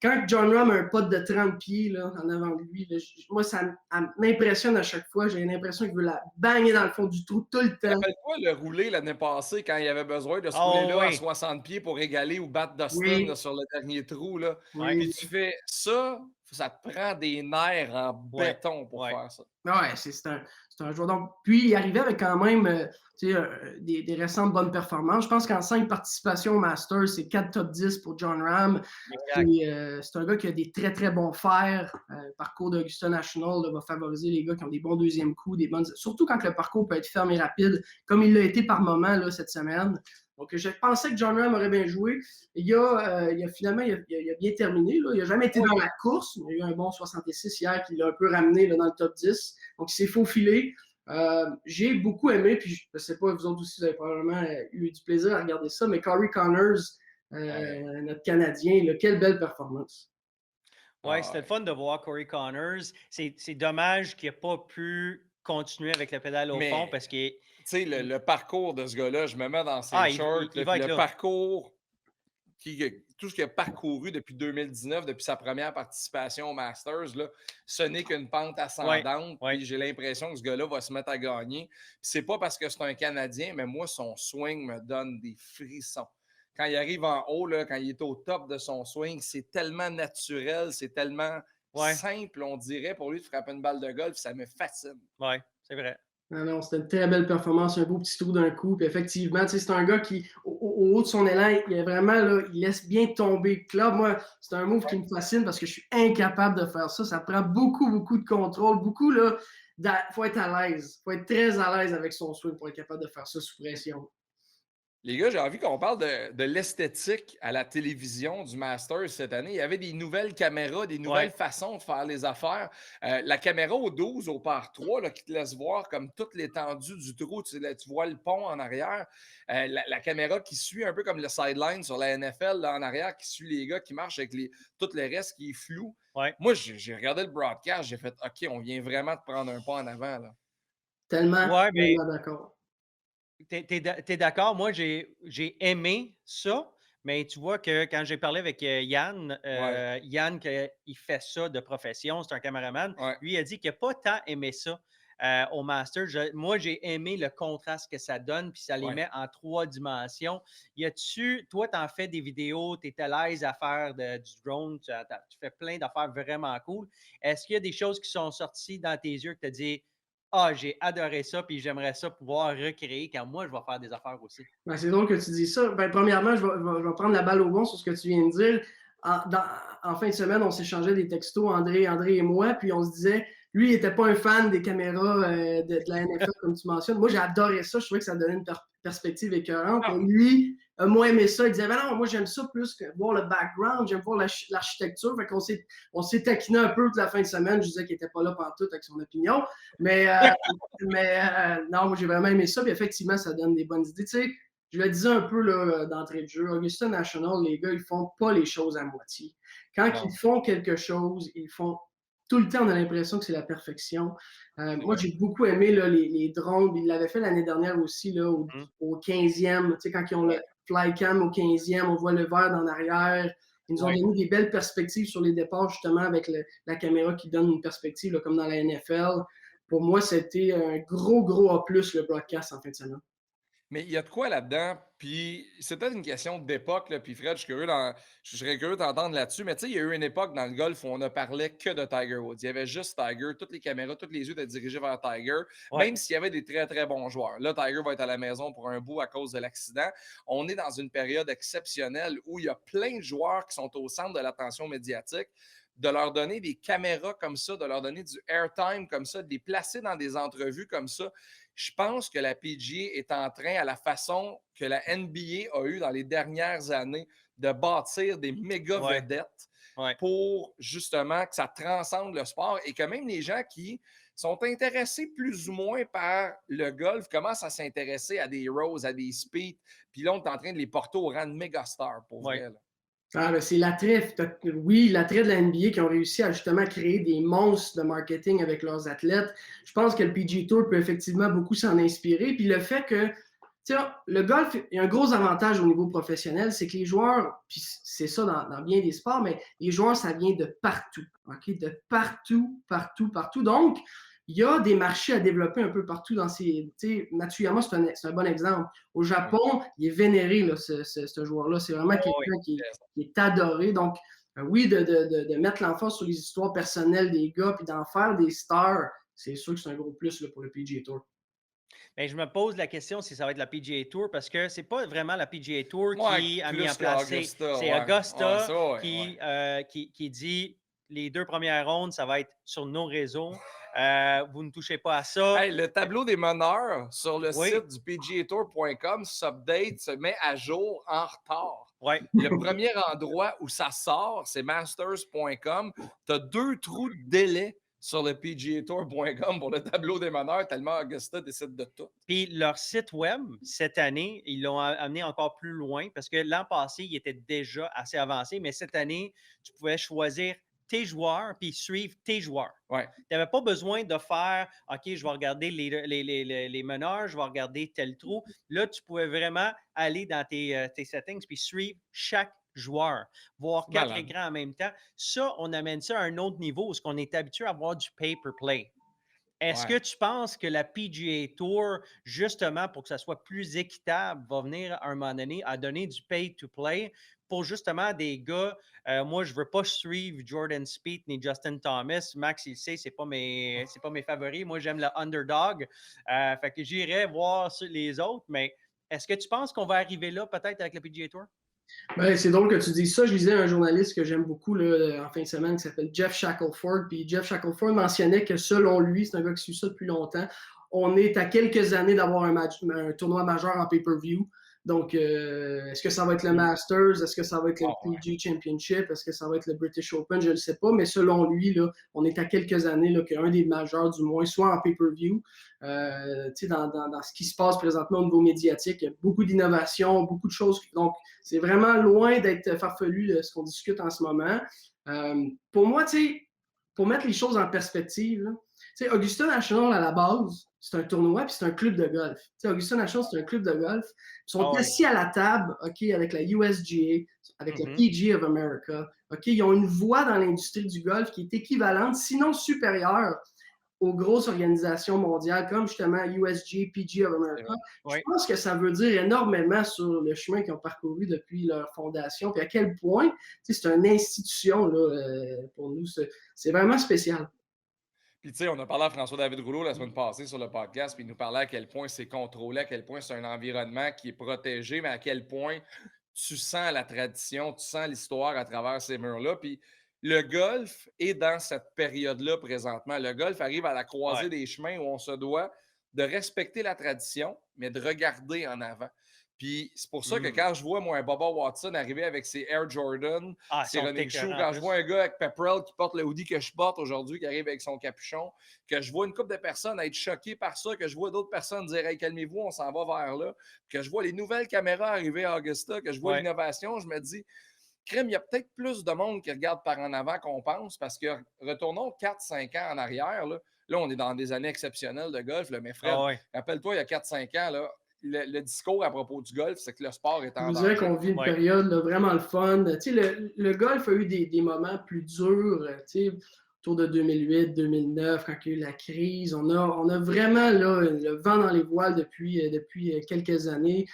A: Quand Jon Rahm a un pote de 30 pieds là, en avant de lui, là, moi, ça m'impressionne à chaque fois. J'ai l'impression qu'il veut la bagner dans le fond du trou tout le temps.
B: Rappelle-toi le roulé l'année passée quand il avait besoin de se rouler là à 60 pieds pour égaler ou battre Dustin là, sur le dernier trou. Là. Puis tu fais ça te prend des nerfs en béton pour faire ça.
A: Ouais, c'est un joueur. Donc, puis il arrivait avec quand même des récentes bonnes performances. Je pense qu'en 5 participations au Masters, c'est 4 top 10 pour Jon Rahm. Puis, c'est un gars qui a des très, très bons fers. Le parcours d'Augusta National là, va favoriser les gars qui ont des bons deuxièmes coups, surtout quand le parcours peut être ferme et rapide, comme il l'a été par moment là, cette semaine. Donc, je pensais que Jon Rahm aurait bien joué. Finalement, il a bien terminé. Là. Il n'a jamais été dans la course. Il a eu un bon 66 hier qui l'a un peu ramené là, dans le top 10. Donc, il s'est faufilé. J'ai beaucoup aimé, puis je ne sais pas, vous autres aussi, vous avez probablement eu du plaisir à regarder ça, mais Corey Connors, notre Canadien, là, quelle belle performance.
C: Oui, c'était le fun de voir Corey Connors. C'est dommage qu'il n'ait pas pu continuer avec la pédale au fond parce que.
B: Tu sais, le parcours de ce gars-là, je me mets dans ses shorts. Le parcours, tout ce qu'il a parcouru depuis 2019, depuis sa première participation au Masters, là, ce n'est qu'une pente ascendante. Puis j'ai l'impression que ce gars-là va se mettre à gagner. Puis c'est pas parce que c'est un Canadien, mais moi, son swing me donne des frissons. Quand il arrive en haut, là, quand il est au top de son swing, c'est tellement naturel, c'est tellement simple, on dirait, pour lui de frapper une balle de golf. Ça me fascine.
C: Oui, c'est vrai.
A: Non, c'était une très belle performance, un beau petit trou d'un coup. Puis effectivement, c'est un gars qui, au haut de son élan, il est vraiment là, il laisse bien tomber le club. Moi, c'est un move qui me fascine parce que je suis incapable de faire ça. Ça prend beaucoup, beaucoup de contrôle. Beaucoup, là, faut être à l'aise. Faut être très à l'aise avec son swing pour être capable de faire ça sous pression.
B: Les gars, j'ai envie qu'on parle de l'esthétique à la télévision du Masters cette année. Il y avait des nouvelles caméras, des nouvelles façons de faire les affaires. La caméra au 12, au par 3, là, qui te laisse voir comme toute l'étendue du trou. Tu vois le pont en arrière. La caméra qui suit un peu comme le sideline sur la NFL là, en arrière, qui suit les gars qui marchent avec tout le reste qui est flou. Moi, j'ai regardé le broadcast, j'ai fait « OK, on vient vraiment de prendre un pas en avant. » là.
A: Tellement d'accord.
C: T'es d'accord? Moi, j'ai aimé ça, mais tu vois que quand j'ai parlé avec Yann, Yann, il fait ça de profession, c'est un caméraman, lui, il a dit qu'il n'a pas tant aimé ça au Master. Moi, j'ai aimé le contraste que ça donne, puis ça les met en 3 dimensions. Toi, tu en fais des vidéos, tu es à l'aise à faire du drone, tu fais plein d'affaires vraiment cool. Est-ce qu'il y a des choses qui sont sorties dans tes yeux que tu as dit « Ah, j'ai adoré ça, puis j'aimerais ça pouvoir recréer quand moi, je vais faire des affaires aussi. »
A: C'est drôle que tu dis ça. Premièrement, je vais prendre la balle au bon sur ce que tu viens de dire. En fin de semaine, on s'échangeait des textos, André et moi, puis on se disait, lui, il n'était pas un fan des caméras de la NFL, comme tu mentionnes. Moi, j'ai adoré ça. Je trouvais que ça donnait une perspective écœurante. Et lui, moi, aimé ça. Il disait, non, moi, j'aime ça plus que voir le background, j'aime voir l'architecture. Fait qu'on s'est taquiné un peu toute la fin de semaine. Je disais qu'il n'était pas là pantoute avec son opinion. Mais non, moi, j'ai vraiment aimé ça. Puis effectivement, ça donne des bonnes idées. Tu sais, je le disais un peu là, d'entrée de jeu. Augusta National, les gars, ils font pas les choses à moitié. Quand ils font quelque chose, ils font tout le temps, on a l'impression que c'est la perfection. Moi, j'ai beaucoup aimé là, les drones. Ils l'avaient fait l'année dernière aussi, là, au 15e. Tu sais, quand ils ont le flycam au 15e, on voit le vert en arrière. Ils nous ont donné des belles perspectives sur les départs, justement, avec la caméra qui donne une perspective, là, comme dans la NFL. Pour moi, c'était un gros A+, le broadcast en fin de semaine.
B: Mais il y a de quoi là-dedans, puis c'est peut-être une question d'époque, là, puis Fred, je serais curieux d'entendre là-dessus, mais tu sais, il y a eu une époque dans le golf où on ne parlait que de Tiger Woods. Il y avait juste Tiger, toutes les caméras, tous les yeux étaient dirigés vers Tiger,
C: Ouais.
B: même s'il y avait des très, très bons joueurs. Là, Tiger va être à la maison pour un bout à cause de l'accident. On est dans une période exceptionnelle où il y a plein de joueurs qui sont au centre de l'attention médiatique. De leur donner des caméras comme ça, de leur donner du airtime comme ça, de les placer dans des entrevues comme ça, je pense que la PGA est en train, à la façon que la NBA a eu dans les dernières années, de bâtir des méga
C: Ouais.
B: vedettes
C: Ouais.
B: pour justement que ça transcende le sport et que même les gens qui sont intéressés plus ou moins par le golf commencent à s'intéresser à des Rose, à des Speed, puis là, on est en train de les porter au rang de méga stars, pour
C: Ouais.
B: vrai. Là.
A: Ah, ben c'est l'attrait, oui, l'attrait de la NBA qui ont réussi à justement créer des monstres de marketing avec leurs athlètes. Je pense que le PGA Tour peut effectivement beaucoup s'en inspirer. Puis le fait que, tu sais, le golf, il y a un gros avantage au niveau professionnel, c'est que les joueurs, puis c'est ça dans bien des sports, mais les joueurs, ça vient de partout, OK? De partout, partout, partout. Donc, il y a des marchés à développer un peu partout dans ces. Tu sais, Mathieu Yama, c'est un bon exemple. Au Japon, il est vénéré, là, ce joueur-là. C'est vraiment quelqu'un qui est adoré. Donc, oui, de mettre l'emphase sur les histoires personnelles des gars puis d'en faire des stars, c'est sûr que c'est un gros plus là, pour le PGA Tour.
C: Ben, je me pose la question si ça va être la PGA Tour parce que c'est pas vraiment la PGA Tour
B: Ouais,
C: qui a mis
B: plus
C: en
B: que
C: place.
B: Augusta,
C: C'est
B: ouais.
C: Augusta
B: Ouais, ça, ouais,
C: qui,
B: ouais.
C: qui dit les 2 premières rondes, ça va être sur nos réseaux. Vous ne touchez pas à ça.
B: Hey, le tableau des meneurs sur le
C: Oui,
B: site du PGAtour.com s'update, se met à jour en retard.
C: ouais.
B: Le premier endroit où ça sort, c'est masters.com. Tu as 2 trous de délai sur le PGAtour.com pour le tableau des meneurs, tellement Augusta décide de tout.
C: Puis leur site web, cette année, ils l'ont amené encore plus loin parce que l'an passé, il était déjà assez avancé, mais cette année, tu pouvais choisir tes joueurs puis suivre tes joueurs.
B: Ouais.
C: Tu n'avais pas besoin de faire OK, je vais regarder les meneurs, je vais regarder tel trou. Là, tu pouvais vraiment aller dans tes settings puis suivre chaque joueur, voir 4
B: Malade.
C: écrans en même temps. Ça, on amène ça à un autre niveau parce qu'on est habitué à avoir du pay-per-play. Est-ce que
B: Ouais.
C: tu penses que la PGA Tour, justement, pour que ça soit plus équitable, va venir à un moment donné à donner du pay-to-play pour justement des gars, moi, je ne veux pas suivre Jordan Spieth ni Justin Thomas. Max, il sait, c'est pas mes favoris. Moi, j'aime le underdog. Fait que j'irai voir les autres, mais est-ce que tu penses qu'on va arriver là peut-être avec la PGA Tour?
A: Ben, c'est drôle que tu dises ça. Je lisais un journaliste que j'aime beaucoup là, en fin de semaine qui s'appelle Jeff Shackelford. Puis Jeff Shackelford mentionnait que selon lui, c'est un gars qui suit ça depuis longtemps, on est à quelques années d'avoir un tournoi majeur en pay-per-view. Donc, est-ce que ça va être le Masters? Est-ce que ça va être le PGA Championship? Est-ce que ça va être le British Open? Je ne le sais pas, mais selon lui, là, on est à quelques années là, qu'un des majeurs, du moins, soit en pay-per-view. Dans ce qui se passe présentement au niveau médiatique, il y a beaucoup d'innovations, beaucoup de choses. Donc, c'est vraiment loin d'être farfelu de ce qu'on discute en ce moment. Pour moi, pour mettre les choses en perspective, là, Augusta National, à la base, c'est un tournoi puis c'est un club de golf. Augusta National, c'est un club de golf. Ils sont assis à la table, OK, avec la USGA, avec la PGA of America. OK, ils ont une voix dans l'industrie du golf qui est équivalente, sinon supérieure, aux grosses organisations mondiales comme justement USGA, PGA of America. Je pense que ça veut dire énormément sur le chemin qu'ils ont parcouru depuis leur fondation, puis à quel point c'est une institution là, pour nous. C'est vraiment spécial.
B: Puis, tu sais, on a parlé à François-David Rouleau la semaine passée sur le podcast, puis il nous parlait à quel point c'est contrôlé, à quel point c'est un environnement qui est protégé, mais à quel point tu sens la tradition, tu sens l'histoire à travers ces murs-là. Puis, le golf est dans cette période-là présentement. Le golf arrive à la croisée des chemins où on se doit de respecter la tradition, mais de regarder en avant. Puis c'est pour ça que quand je vois, moi, un Bubba Watson arriver avec ses Air Jordan, ses running shoes, quand je vois un gars avec Pepperell qui porte le hoodie que je porte aujourd'hui, qui arrive avec son capuchon, que je vois une couple de personnes être choquées par ça, que je vois d'autres personnes dire hey, calmez-vous, on s'en va vers là, que je vois les nouvelles caméras arriver à Augusta, que je vois l'innovation, je me dis crème, il y a peut-être plus de monde qui regarde par en avant qu'on pense, parce que retournons 4-5 ans en arrière, là, on est dans des années exceptionnelles de golf, là, mais Fred, rappelle-toi, il y a 4-5 ans, là, le discours à propos du golf, c'est que le sport est en danger.
A: Je dirais qu'on vit une période là, vraiment le fun. Le golf a eu des moments plus durs. autour de 2008-2009, quand il y a eu la crise. On a vraiment là, le vent dans les voiles depuis quelques années.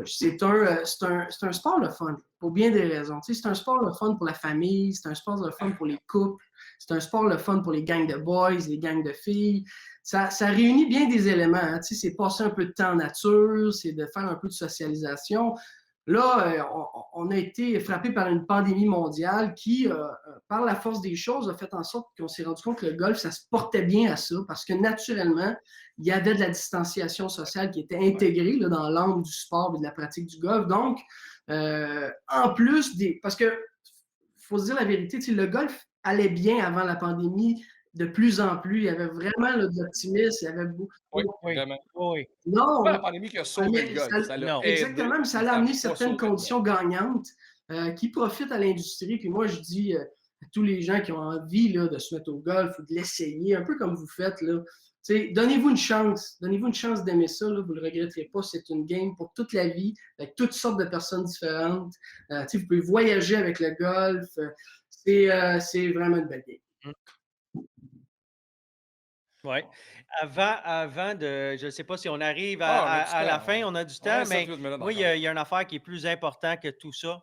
A: C'est un sport le fun, pour bien des raisons. Tu sais, c'est un sport le fun pour la famille, c'est un sport le fun pour les couples, c'est un sport le fun pour les gangs de boys, les gangs de filles. Ça réunit bien des éléments. Hein. Tu sais, c'est passer un peu de temps en nature, c'est de faire un peu de socialisation. Là, on a été frappé par une pandémie mondiale qui, par la force des choses, a fait en sorte qu'on s'est rendu compte que le golf, ça se portait bien à ça parce que naturellement, il y avait de la distanciation sociale qui était intégrée là, dans l'âme du sport et de la pratique du golf. Donc, en plus parce que, faut se dire la vérité, le golf allait bien avant la pandémie de plus en plus. Il y avait vraiment là, de l'optimisme, il y avait beaucoup.
B: Oui, vraiment.
C: Oui.
A: Non,
B: C'est pas la pandémie qui a sauvé le golf. Ça l'a aidé,
A: exactement, mais ça
B: mais
A: a
B: ça
A: amené
B: a pas
A: certaines
B: sauvé le golf.
A: conditions gagnantes qui profitent à l'industrie. Puis moi, je dis à tous les gens qui ont envie là, de se mettre au golf ou de l'essayer, un peu comme vous faites, là, donnez-vous une chance. Donnez-vous une chance d'aimer ça. Là, vous ne le regretterez pas. C'est une game pour toute la vie, avec toutes sortes de personnes différentes. Vous pouvez voyager avec le golf. C'est vraiment une belle game.
C: Oui. Avant de. Je ne sais pas si on arrive
B: Ah, on a
C: à
B: du
C: la
B: temps.
C: fin, on a du
B: On a
C: temps, mais
B: 7-8 minutes
C: moi, il
B: encore.
C: y a une affaire qui est plus importante que tout ça.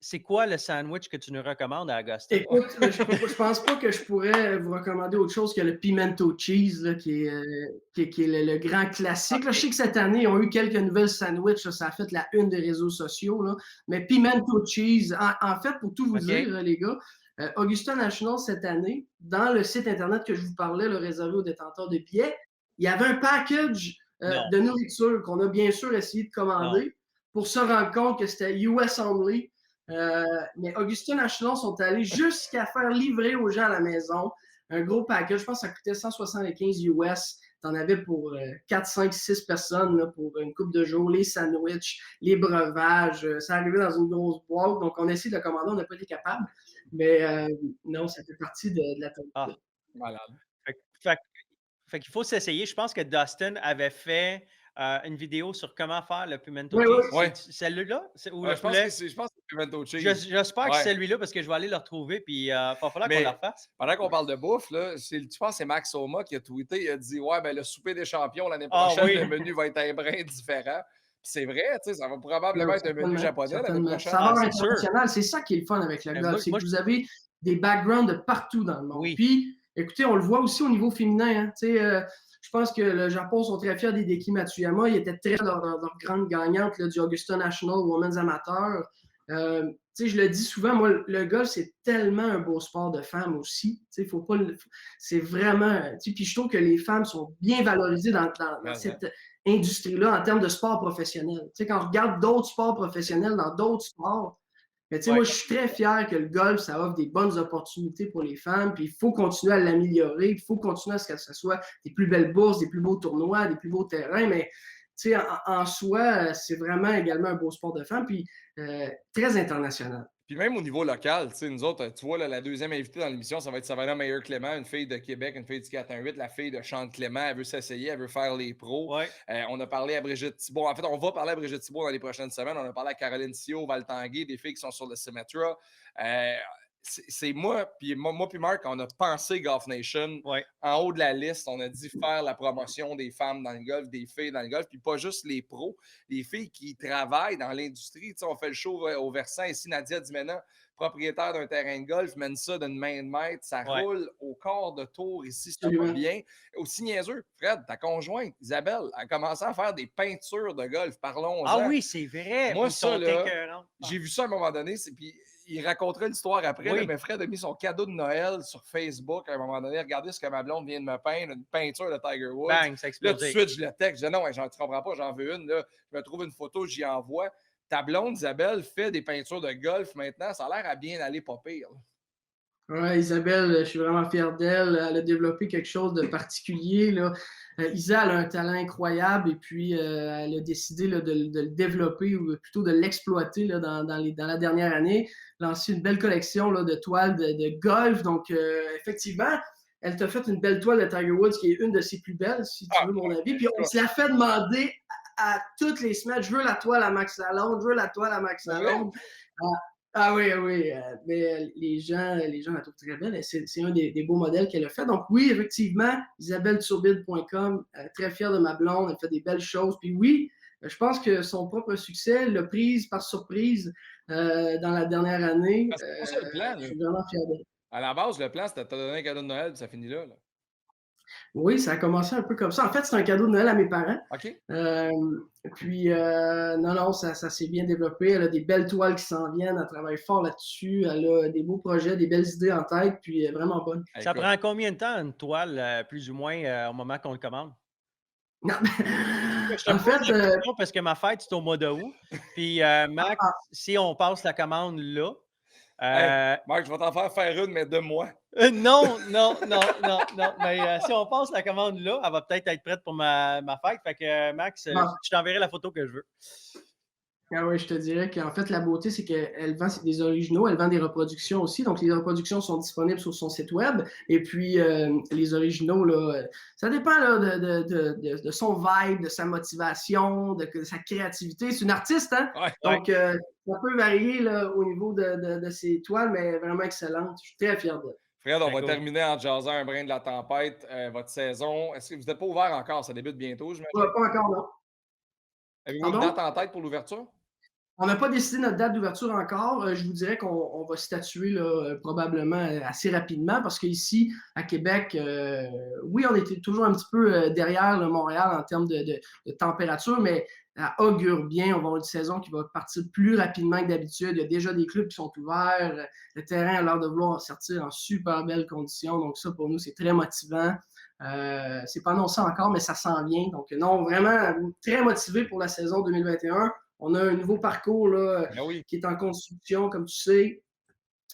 C: C'est quoi le sandwich que tu nous recommandes à Augusta?
A: Écoute, je pense pas que je pourrais vous recommander autre chose que le pimento cheese, là, qui est le grand classique. Là, je sais que cette année, ils ont eu quelques nouvelles sandwichs. Là, ça a fait la une des réseaux sociaux. Là. Mais pimento cheese, en fait, pour tout vous
C: OK.
A: dire, les gars, Augusta National, cette année, dans le site Internet que je vous parlais, le réservé aux détenteurs de billets, il y avait un package de nourriture qu'on a bien sûr essayé de commander pour se rendre compte que c'était US only. Mais Augusta National sont allés jusqu'à faire livrer aux gens à la maison un gros package. Je pense que ça coûtait 175 US. Tu en avais pour 4, 5, 6 personnes là, pour une couple de jours, les sandwichs, les breuvages. Ça arrivait dans une grosse boîte. Donc, on a essayé de le commander, on n'a pas été capable. Mais non, ça fait partie de la politique.
B: Malade.
C: Fait qu'il faut s'essayer. Je pense que Dustin avait fait une vidéo sur comment faire le pimento
A: Oui,
C: cheese.
B: oui.
C: C'est celle-là? Ou
B: Ouais,
C: le
B: je pense
C: poulet?
B: que c'est pimento cheese.
C: J'espère que
B: Ouais.
C: c'est celui-là parce que je vais aller le retrouver puis il va falloir qu'on
B: Mais
C: le refasse.
B: pendant qu'on parle de bouffe, là, tu penses que c'est Max Soma qui a tweeté, il a dit ouais, ben le souper des champions l'année
C: Ah
B: prochaine,
C: oui.
B: le menu va être un brin différent. Puis c'est vrai, tu sais, ça va probablement être un menu
A: Certainement,
B: japonais l'année
A: certainement.
B: prochaine.
A: Saveur
C: c'est sûr.
A: internationale, c'est ça qui est le fun avec le
C: Ben,
A: golf, c'est
C: moi,
A: que vous avez des backgrounds de partout dans le monde.
C: Oui.
A: Puis, écoutez, on le voit aussi au niveau féminin. Hein. Je pense que le Japon sont très fiers d'Hideki Matsuyama. Ils étaient très leur grande gagnante là, du Augusta National Women's Amateur. Je le dis souvent, moi, le golf, c'est tellement un beau sport de femmes aussi. Faut pas c'est vraiment. Puis je trouve que les femmes sont bien valorisées dans cette industrie-là en termes de sport professionnel. Quand on regarde d'autres sports professionnels dans d'autres sports, mais moi, je suis très fier que le golf, ça offre des bonnes opportunités pour les femmes, puis il faut continuer à l'améliorer, il faut continuer à ce que ce soit des plus belles bourses, des plus beaux tournois, des plus beaux terrains, mais en soi, c'est vraiment également un beau sport de femmes, puis très international.
B: Puis même au niveau local, nous autres, tu vois, là, la deuxième invitée dans l'émission, ça va être Savannah Meyer-Clément, une fille de Québec, une fille du 418, la fille de Chante Clément. Elle veut s'essayer, elle veut faire les pros.
C: Ouais.
B: On a parlé à Brigitte Thibault. En fait, on va parler à Brigitte Thibault dans les prochaines semaines. On a parlé à Caroline Sio, Val Tanguay, des filles qui sont sur le Symetra. C'est moi puis Marc, on a pensé Golf Nation.
C: Ouais.
B: En haut de la liste, on a dit faire la promotion des femmes dans le golf, des filles dans le golf, puis pas juste les pros, les filles qui travaillent dans l'industrie. On fait le show au Versant ici, Nadia Dimena, propriétaire d'un terrain de golf, mène ça d'une main de maître, ça roule au quart de tour ici, ça va bien. Aussi niaiseux, Fred, ta conjointe, Isabelle, a commencé à faire des peintures de golf, parlons-en.
C: Ah oui, c'est vrai.
B: Moi, ça, là,
C: j'ai
B: j'ai vu ça à un moment donné, puis il raconterait l'histoire après,
C: Oui.
B: là, mais Fred a mis son cadeau de Noël sur Facebook à un moment donné. Regardez ce que ma blonde vient de me peindre, une peinture de Tiger Woods.
C: Bang, ça
B: Là, tout de
C: explose.
B: suite, je le texte. Je dis non, tu comprends pas, j'en veux une. Là. Je me trouve une photo, j'y envoie. Ta blonde, Isabelle, fait des peintures de golf maintenant. Ça a l'air à bien aller pas pire.
A: Oui, Isabelle, je suis vraiment fier d'elle. Elle a développé quelque chose de particulier. Là. Isa, elle a un talent incroyable et puis elle a décidé là, de le développer ou plutôt de l'exploiter là, dans la dernière année. Lancé une belle collection là, de toiles de golf. Donc, effectivement, elle t'a fait une belle toile de Tiger Woods qui est une de ses plus belles, si tu veux mon avis. Puis on se la fait demander à toutes les semaines. Je veux la toile à Max Lalonde, je veux la toile à Max Lalonde. Ah oui, oui, mais les gens la trouvent très belle. C'est un des beaux modèles qu'elle a fait. Donc oui, effectivement, isabelleturbide.com, très fière de ma blonde, elle fait des belles choses. Puis oui, je pense que son propre succès l'a prise par surprise dans la dernière année.
B: Parce que c'est pas ça le plan,
A: Je
B: là.
A: suis vraiment fier d'elle.
B: À la base, le plan, c'était de te donner un cadeau de Noël, puis ça finit là.
A: Oui, ça a commencé un peu comme ça. En fait, c'est un cadeau de Noël à mes parents.
B: OK.
A: Puis, non, ça s'est bien développé. Elle a des belles toiles qui s'en viennent. Elle travaille fort là-dessus. Elle a des beaux projets, des belles idées en tête. Puis, elle est vraiment bonne.
C: Ça
B: Écoute,
C: prend combien de temps une toile, plus ou moins, au moment qu'on le commande?
A: Non,
C: Je te
A: en
C: pose
A: fait,
C: la question parce que ma fête, c'est au mois d'août. Puis, Max, si on passe la commande là,
B: hey, Marc, je vais t'en faire une, mais de moi.
C: non, non, non, non, non. Mais si on passe la commande là, elle va peut-être être prête pour ma fête. Fait que, Max,
A: bon,
C: je t'enverrai la photo que je veux.
A: ah oui, je te dirais qu'en fait, la beauté, c'est qu'elle vend des originaux, elle vend des reproductions aussi. Donc, les reproductions sont disponibles sur son site web. Et puis, les originaux, là, ça dépend là, de son vibe, de sa motivation, de sa créativité. C'est une artiste, hein?
B: Ouais.
A: Donc, ça peut varier là, au niveau de ses toiles, mais vraiment excellente. Je suis très fier d'elle.
B: Fred, on va
C: Cool.
B: terminer en jasant un brin de la tempête. Votre saison, est-ce que vous n'êtes pas ouvert encore? Ça débute bientôt,
A: Pas
B: j'imagine.
A: encore, non.
B: Avez-vous une date
A: Pardon?
B: en tête pour l'ouverture?
A: On n'a pas décidé notre date d'ouverture encore. Je vous dirais qu'on va statuer là, probablement assez rapidement parce qu'ici, à Québec, oui, on était toujours un petit peu derrière Montréal en termes de température, mais ça augure bien. On va avoir une saison qui va partir plus rapidement que d'habitude. Il y a déjà des clubs qui sont ouverts. Le terrain a l'air de vouloir sortir en super belles conditions. Donc ça, pour nous, c'est très motivant. C'est pas annoncé encore, mais ça s'en vient. Donc non, vraiment très motivé pour la saison 2021. On a un nouveau parcours là,
B: Ben oui.
A: qui est en construction, comme tu sais.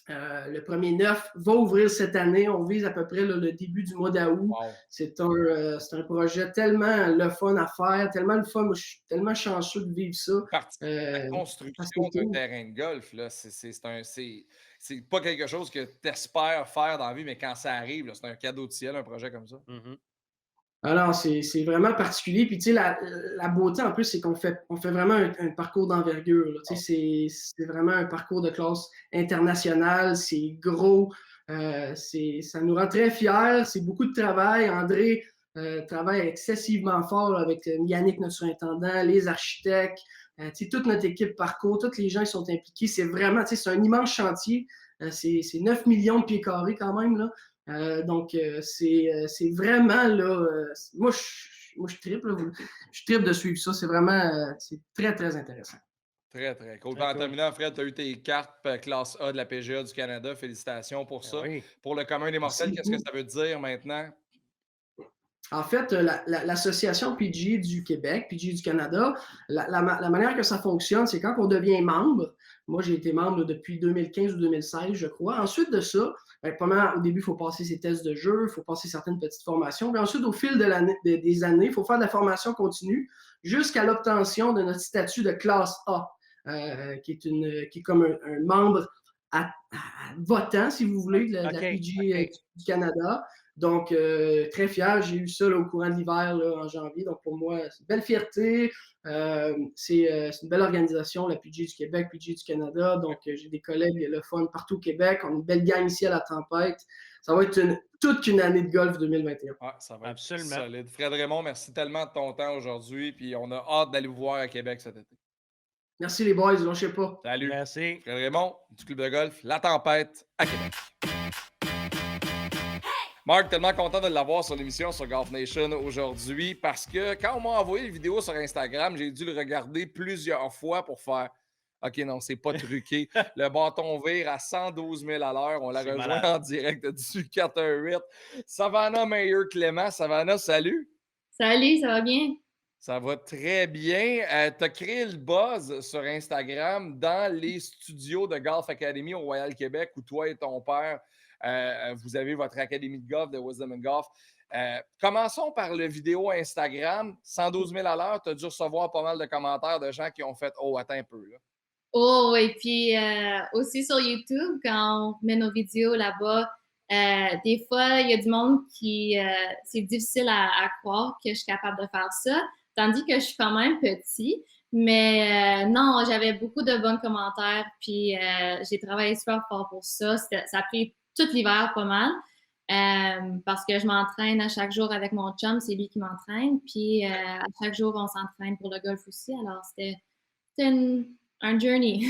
A: Le premier 9 va ouvrir cette année. On vise à peu près là, le début du mois d'août.
B: Wow.
A: C'est un projet tellement le fun à faire, tellement le fun. Moi, je suis tellement chanceux de vivre ça.
B: Participer à la
A: Parce que
B: construction d'un terrain de golf, là, c'est pas quelque chose que tu espères faire dans la vie, mais quand ça arrive, là, c'est un cadeau de ciel, un projet comme ça.
A: Alors, c'est vraiment particulier. Puis, tu sais, la beauté, en plus, c'est on fait vraiment un parcours d'envergure. Là. Tu sais, c'est vraiment un parcours de classe internationale. C'est gros. Ça nous rend très fiers. C'est beaucoup de travail. André travaille excessivement fort là, avec Yannick, notre surintendant, les architectes, tu sais, toute notre équipe parcours, tous les gens qui sont impliqués. C'est vraiment, tu sais, c'est un immense chantier. C'est 9 millions de pieds carrés quand même, là. Donc, c'est vraiment là. Moi, je triple. Je triple de suivre ça. C'est vraiment c'est très, très intéressant.
B: Très, très cool.
C: Très
B: En
C: cool.
B: terminant, Fred, tu as eu tes cartes classe A de la PGA du Canada. Félicitations pour ça.
C: Oui.
B: Pour le commun des mortels,
A: Merci
B: qu'est-ce que
A: beaucoup.
B: ça veut dire maintenant?
A: En fait, l'association PGA du Québec, PGA du Canada, la manière que ça fonctionne, c'est quand on devient membre. Moi, j'ai été membre depuis 2015 ou 2016, je crois. Ensuite de ça, au début, il faut passer ses tests de jeu, il faut passer certaines petites formations. Puis ensuite, au fil des années, il faut faire de la formation continue jusqu'à l'obtention de notre statut de classe A, qui est comme un membre votant, si vous voulez, de la PGA du Canada. Donc, très fier. J'ai eu ça là, au courant de l'hiver en janvier. Donc, pour moi, c'est une belle fierté. C'est une belle organisation, la PGA du Québec, PGA du Canada. Donc, j'ai des collègues le fun partout au Québec. On a une belle gang ici à la tempête. Ça va être toute une année de golf 2021.
B: Ouais, ça va être
C: Absolument.
B: solide. Fred Raymond, merci tellement de ton temps aujourd'hui. Puis on a hâte d'aller vous voir à Québec cet été.
A: Merci les boys, lâchez pas.
B: Salut.
C: Merci.
B: Fred Raymond, du club de golf La Tempête à Québec. Marc, tellement content de l'avoir sur l'émission sur Golf Nation aujourd'hui parce que quand on m'a envoyé la vidéo sur Instagram, j'ai dû le regarder plusieurs fois pour faire OK, non, c'est pas truqué. Le bâton vire à 112 000 à l'heure. On l'a
C: C'est
B: rejoint
C: malade.
B: en direct du 418. Savannah Meyer-Clément. Savannah, salut.
D: Salut, ça va bien?
B: Ça va très bien. Tu as créé le buzz sur Instagram dans les studios de Golf Academy au Royal Québec où toi et ton père, vous avez votre académie de golf de Wisdom and Golf. Commençons par le vidéo Instagram. 112 000 à l'heure, tu as dû recevoir pas mal de commentaires de gens qui ont fait « Oh, attends un peu. » là.
D: Oh, et puis aussi sur YouTube, quand on met nos vidéos là-bas, des fois, il y a du monde qui... c'est difficile à croire que je suis capable de faire ça. tandis que je suis quand même petit. Mais non, j'avais beaucoup de bons commentaires, puis j'ai travaillé super fort pour ça. Ça a pris tout l'hiver pas mal, parce que je m'entraîne à chaque jour avec mon chum, c'est lui qui m'entraîne, puis à chaque jour, on s'entraîne pour le golf aussi. Alors, c'était un journey.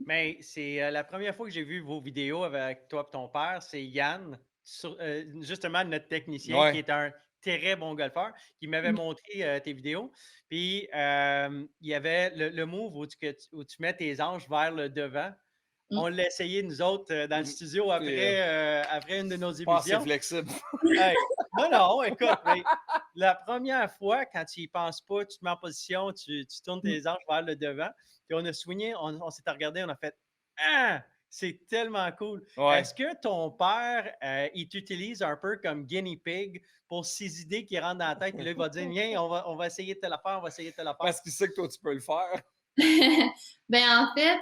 C: Mais c'est la première fois que j'ai vu vos vidéos avec toi et ton père, c'est Yann, justement notre technicien, qui
B: Ouais.
C: est un très bon golfeur, qui m'avait montré tes vidéos. Puis il y avait le move où tu mets tes anges vers le devant. On l'a essayé, nous autres, dans le studio après une de nos
B: Pas assez
C: émissions.
B: flexible.
C: Hey, non, écoute, mais la première fois, quand tu y penses pas, tu te mets en position, tu tournes tes anges vers le devant, puis on a swingé, on s'est regardé, on a fait « Ah! C'est tellement cool! »
B: Ouais.
C: Est-ce que ton père, il t'utilise un peu comme guinea pig pour ses idées qui rentrent dans la tête, puis là, il va dire « Viens, on va essayer telle affaire, on va essayer telle affaire. »
B: Parce qu'il sait que toi, tu peux le faire.
D: Ben, en fait,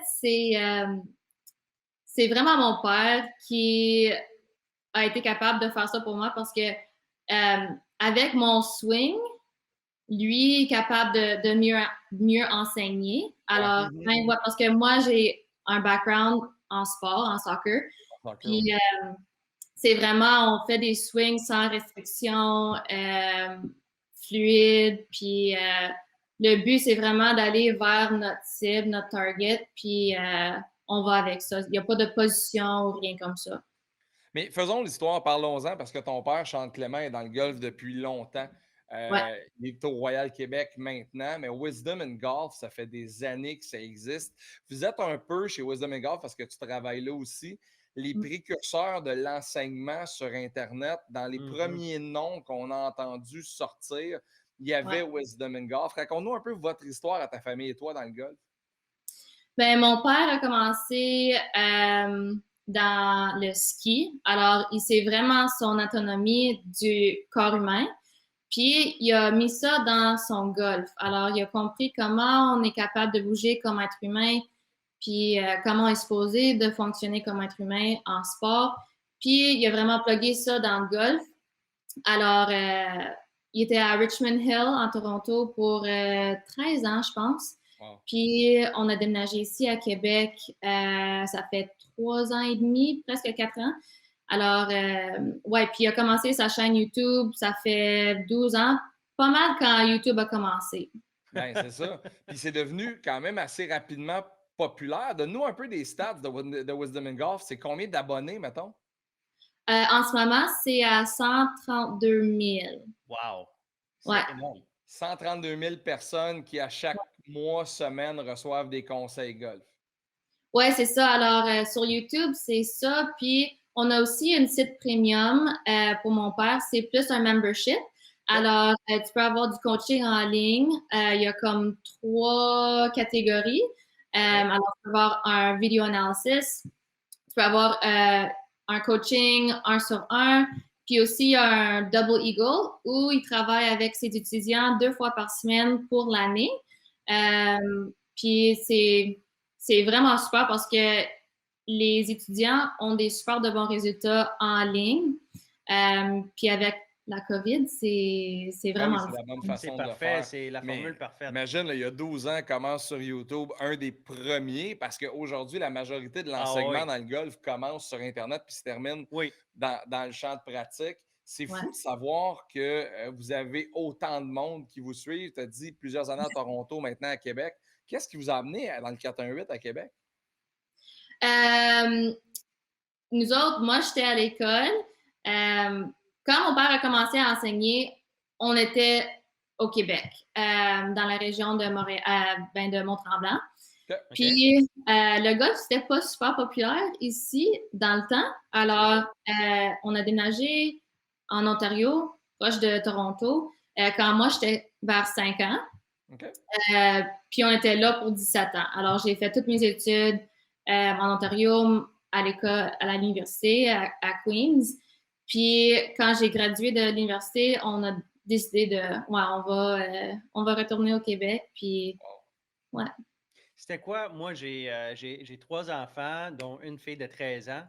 D: c'est vraiment mon père qui a été capable de faire ça pour moi parce que avec mon swing, lui est capable de mieux enseigner. Alors, ben, ouais, parce que moi, j'ai un background en sport, en soccer. Puis, c'est vraiment, on fait des swings sans restriction, fluide. Puis, le but, c'est vraiment d'aller vers notre cible, notre target. Puis, on va avec ça. Il n'y a pas de position ou rien comme ça.
B: Mais faisons l'histoire, parlons-en, parce que ton père, Charles Clément, est dans le golf depuis longtemps.
D: Ouais.
B: Il est au Royal Québec maintenant, mais Wisdom and Golf, ça fait des années que ça existe. Vous êtes un peu chez Wisdom and Golf, parce que tu travailles là aussi, les précurseurs de l'enseignement sur Internet. Dans les premiers noms qu'on a entendus sortir, il y avait Wisdom and Golf. Raconte-nous un peu votre histoire à ta famille et toi dans le golf.
D: Ben, mon père a commencé dans le ski. Alors, il sait vraiment son autonomie du corps humain. Puis, il a mis ça dans son golf. Alors, il a compris comment on est capable de bouger comme être humain, puis comment on est supposé de fonctionner comme être humain en sport. Puis, il a vraiment plugué ça dans le golf. Alors, il était à Richmond Hill, en Toronto, pour 13 ans, je pense.
B: Wow.
D: Puis, on a déménagé ici à Québec. Ça fait 3 ans et demi, presque 4 ans. Alors, ouais, puis il a commencé sa chaîne YouTube, ça fait 12 ans, pas mal quand YouTube a commencé.
B: Ben, c'est ça. Puis c'est devenu quand même assez rapidement populaire. Donne-nous un peu des stats de Wisdom and Golf. C'est combien d'abonnés, mettons?
D: En ce moment, c'est à 132 000.
C: Wow!
B: C'est
D: Ouais.
B: énorme. 132 000 personnes qui, à chaque mois, semaine, reçoivent des conseils golf.
D: Ouais, c'est ça. Alors, sur YouTube, c'est ça. Puis, on a aussi un site premium pour mon père. C'est plus un membership. Alors, tu peux avoir du coaching en ligne. Il y a comme 3 catégories. Alors, tu peux avoir un video analysis. Tu peux avoir un coaching 1 sur 1. Puis aussi, un Double Eagle où il travaille avec ses étudiants 2 fois par semaine pour l'année. Puis, c'est vraiment super parce que les étudiants ont des super de bons résultats en ligne. Puis avec la COVID, c'est vraiment...
B: c'est la bonne façon
C: C'est
B: de le
C: parfait,
B: faire.
C: c'est la formule parfaite.
B: Imagine, là, il y a 12 ans, commence sur YouTube, un des premiers, parce qu'aujourd'hui, la majorité de l'enseignement dans le golf commence sur Internet puis se termine dans le champ de pratique. C'est fou de savoir que vous avez autant de monde qui vous suivent. Tu as dit plusieurs années à Toronto, maintenant à Québec. Qu'est-ce qui vous a amené dans le 418 à Québec?
D: Nous autres, moi, j'étais à l'école. Quand mon père a commencé à enseigner, on était au Québec, dans la région de Montréal, de Mont-Tremblant. Okay. Puis, le golf, c'était pas super populaire ici dans le temps. Alors, on a déménagé en Ontario, proche de Toronto, quand moi, j'étais vers 5 ans.
B: Okay.
D: Puis, on était là pour 17 ans. Alors, j'ai fait toutes mes études en Ontario, à l'école, à l'université, à Queens. Puis, quand j'ai gradué de l'université, on a décidé de, on va retourner au Québec. Puis, ouais.
C: C'était quoi? Moi, j'ai 3 enfants, dont une fille de 13 ans.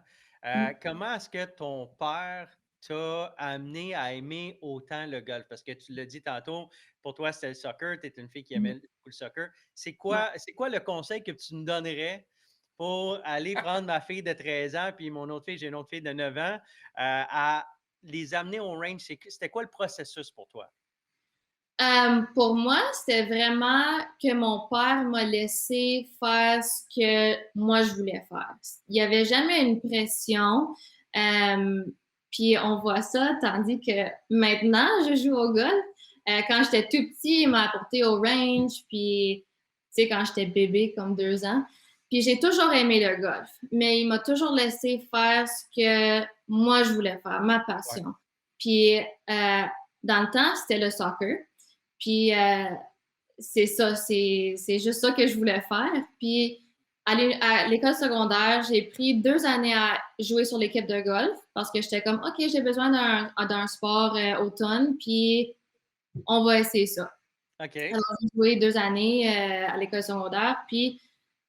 C: Comment est-ce que ton père t'a amené à aimer autant le golf? Parce que tu l'as dit tantôt, pour toi, c'était le soccer. Tu es une fille qui aimait beaucoup le soccer. C'est quoi le conseil que tu me donnerais pour aller prendre ma fille de 13 ans puis mon autre fille, j'ai une autre fille de 9 ans, à les amener au range? C'était quoi le processus pour toi?
D: Pour moi, c'était vraiment que mon père m'a laissé faire ce que moi je voulais faire. Il n'y avait jamais une pression. Puis on voit ça, tandis que maintenant, je joue au golf. Quand j'étais tout petit, il m'a apporté au range, puis tu sais, quand j'étais bébé, comme 2 ans. Puis j'ai toujours aimé le golf, mais il m'a toujours laissé faire ce que moi je voulais faire, ma passion. Puis dans le temps, c'était le soccer. Puis c'est ça, c'est juste ça que je voulais faire. Puis à l'école secondaire, j'ai pris 2 années à jouer sur l'équipe de golf parce que j'étais comme, OK, j'ai besoin d'un sport automne, puis on va essayer ça.
C: OK.
D: Alors, j'ai joué 2 années à l'école secondaire, puis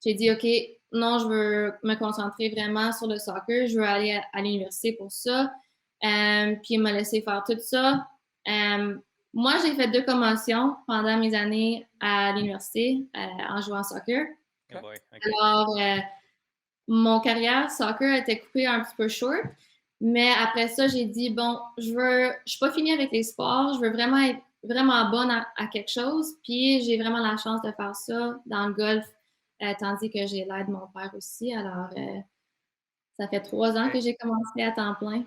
D: j'ai dit, OK, non, je veux me concentrer vraiment sur le soccer, je veux aller à l'université pour ça. Puis il m'a laissé faire tout ça. Moi, j'ai fait 2 commotions pendant mes années à l'université en jouant au soccer.
C: Oh boy, OK.
D: Alors, mon carrière soccer a été coupée un petit peu short, mais après ça, j'ai dit, bon, je suis pas finie avec les sports, je veux vraiment être vraiment bonne à quelque chose, puis j'ai vraiment la chance de faire ça dans le golf, tandis que j'ai l'aide de mon père aussi. Alors, ça fait 3 ans que j'ai commencé à temps plein.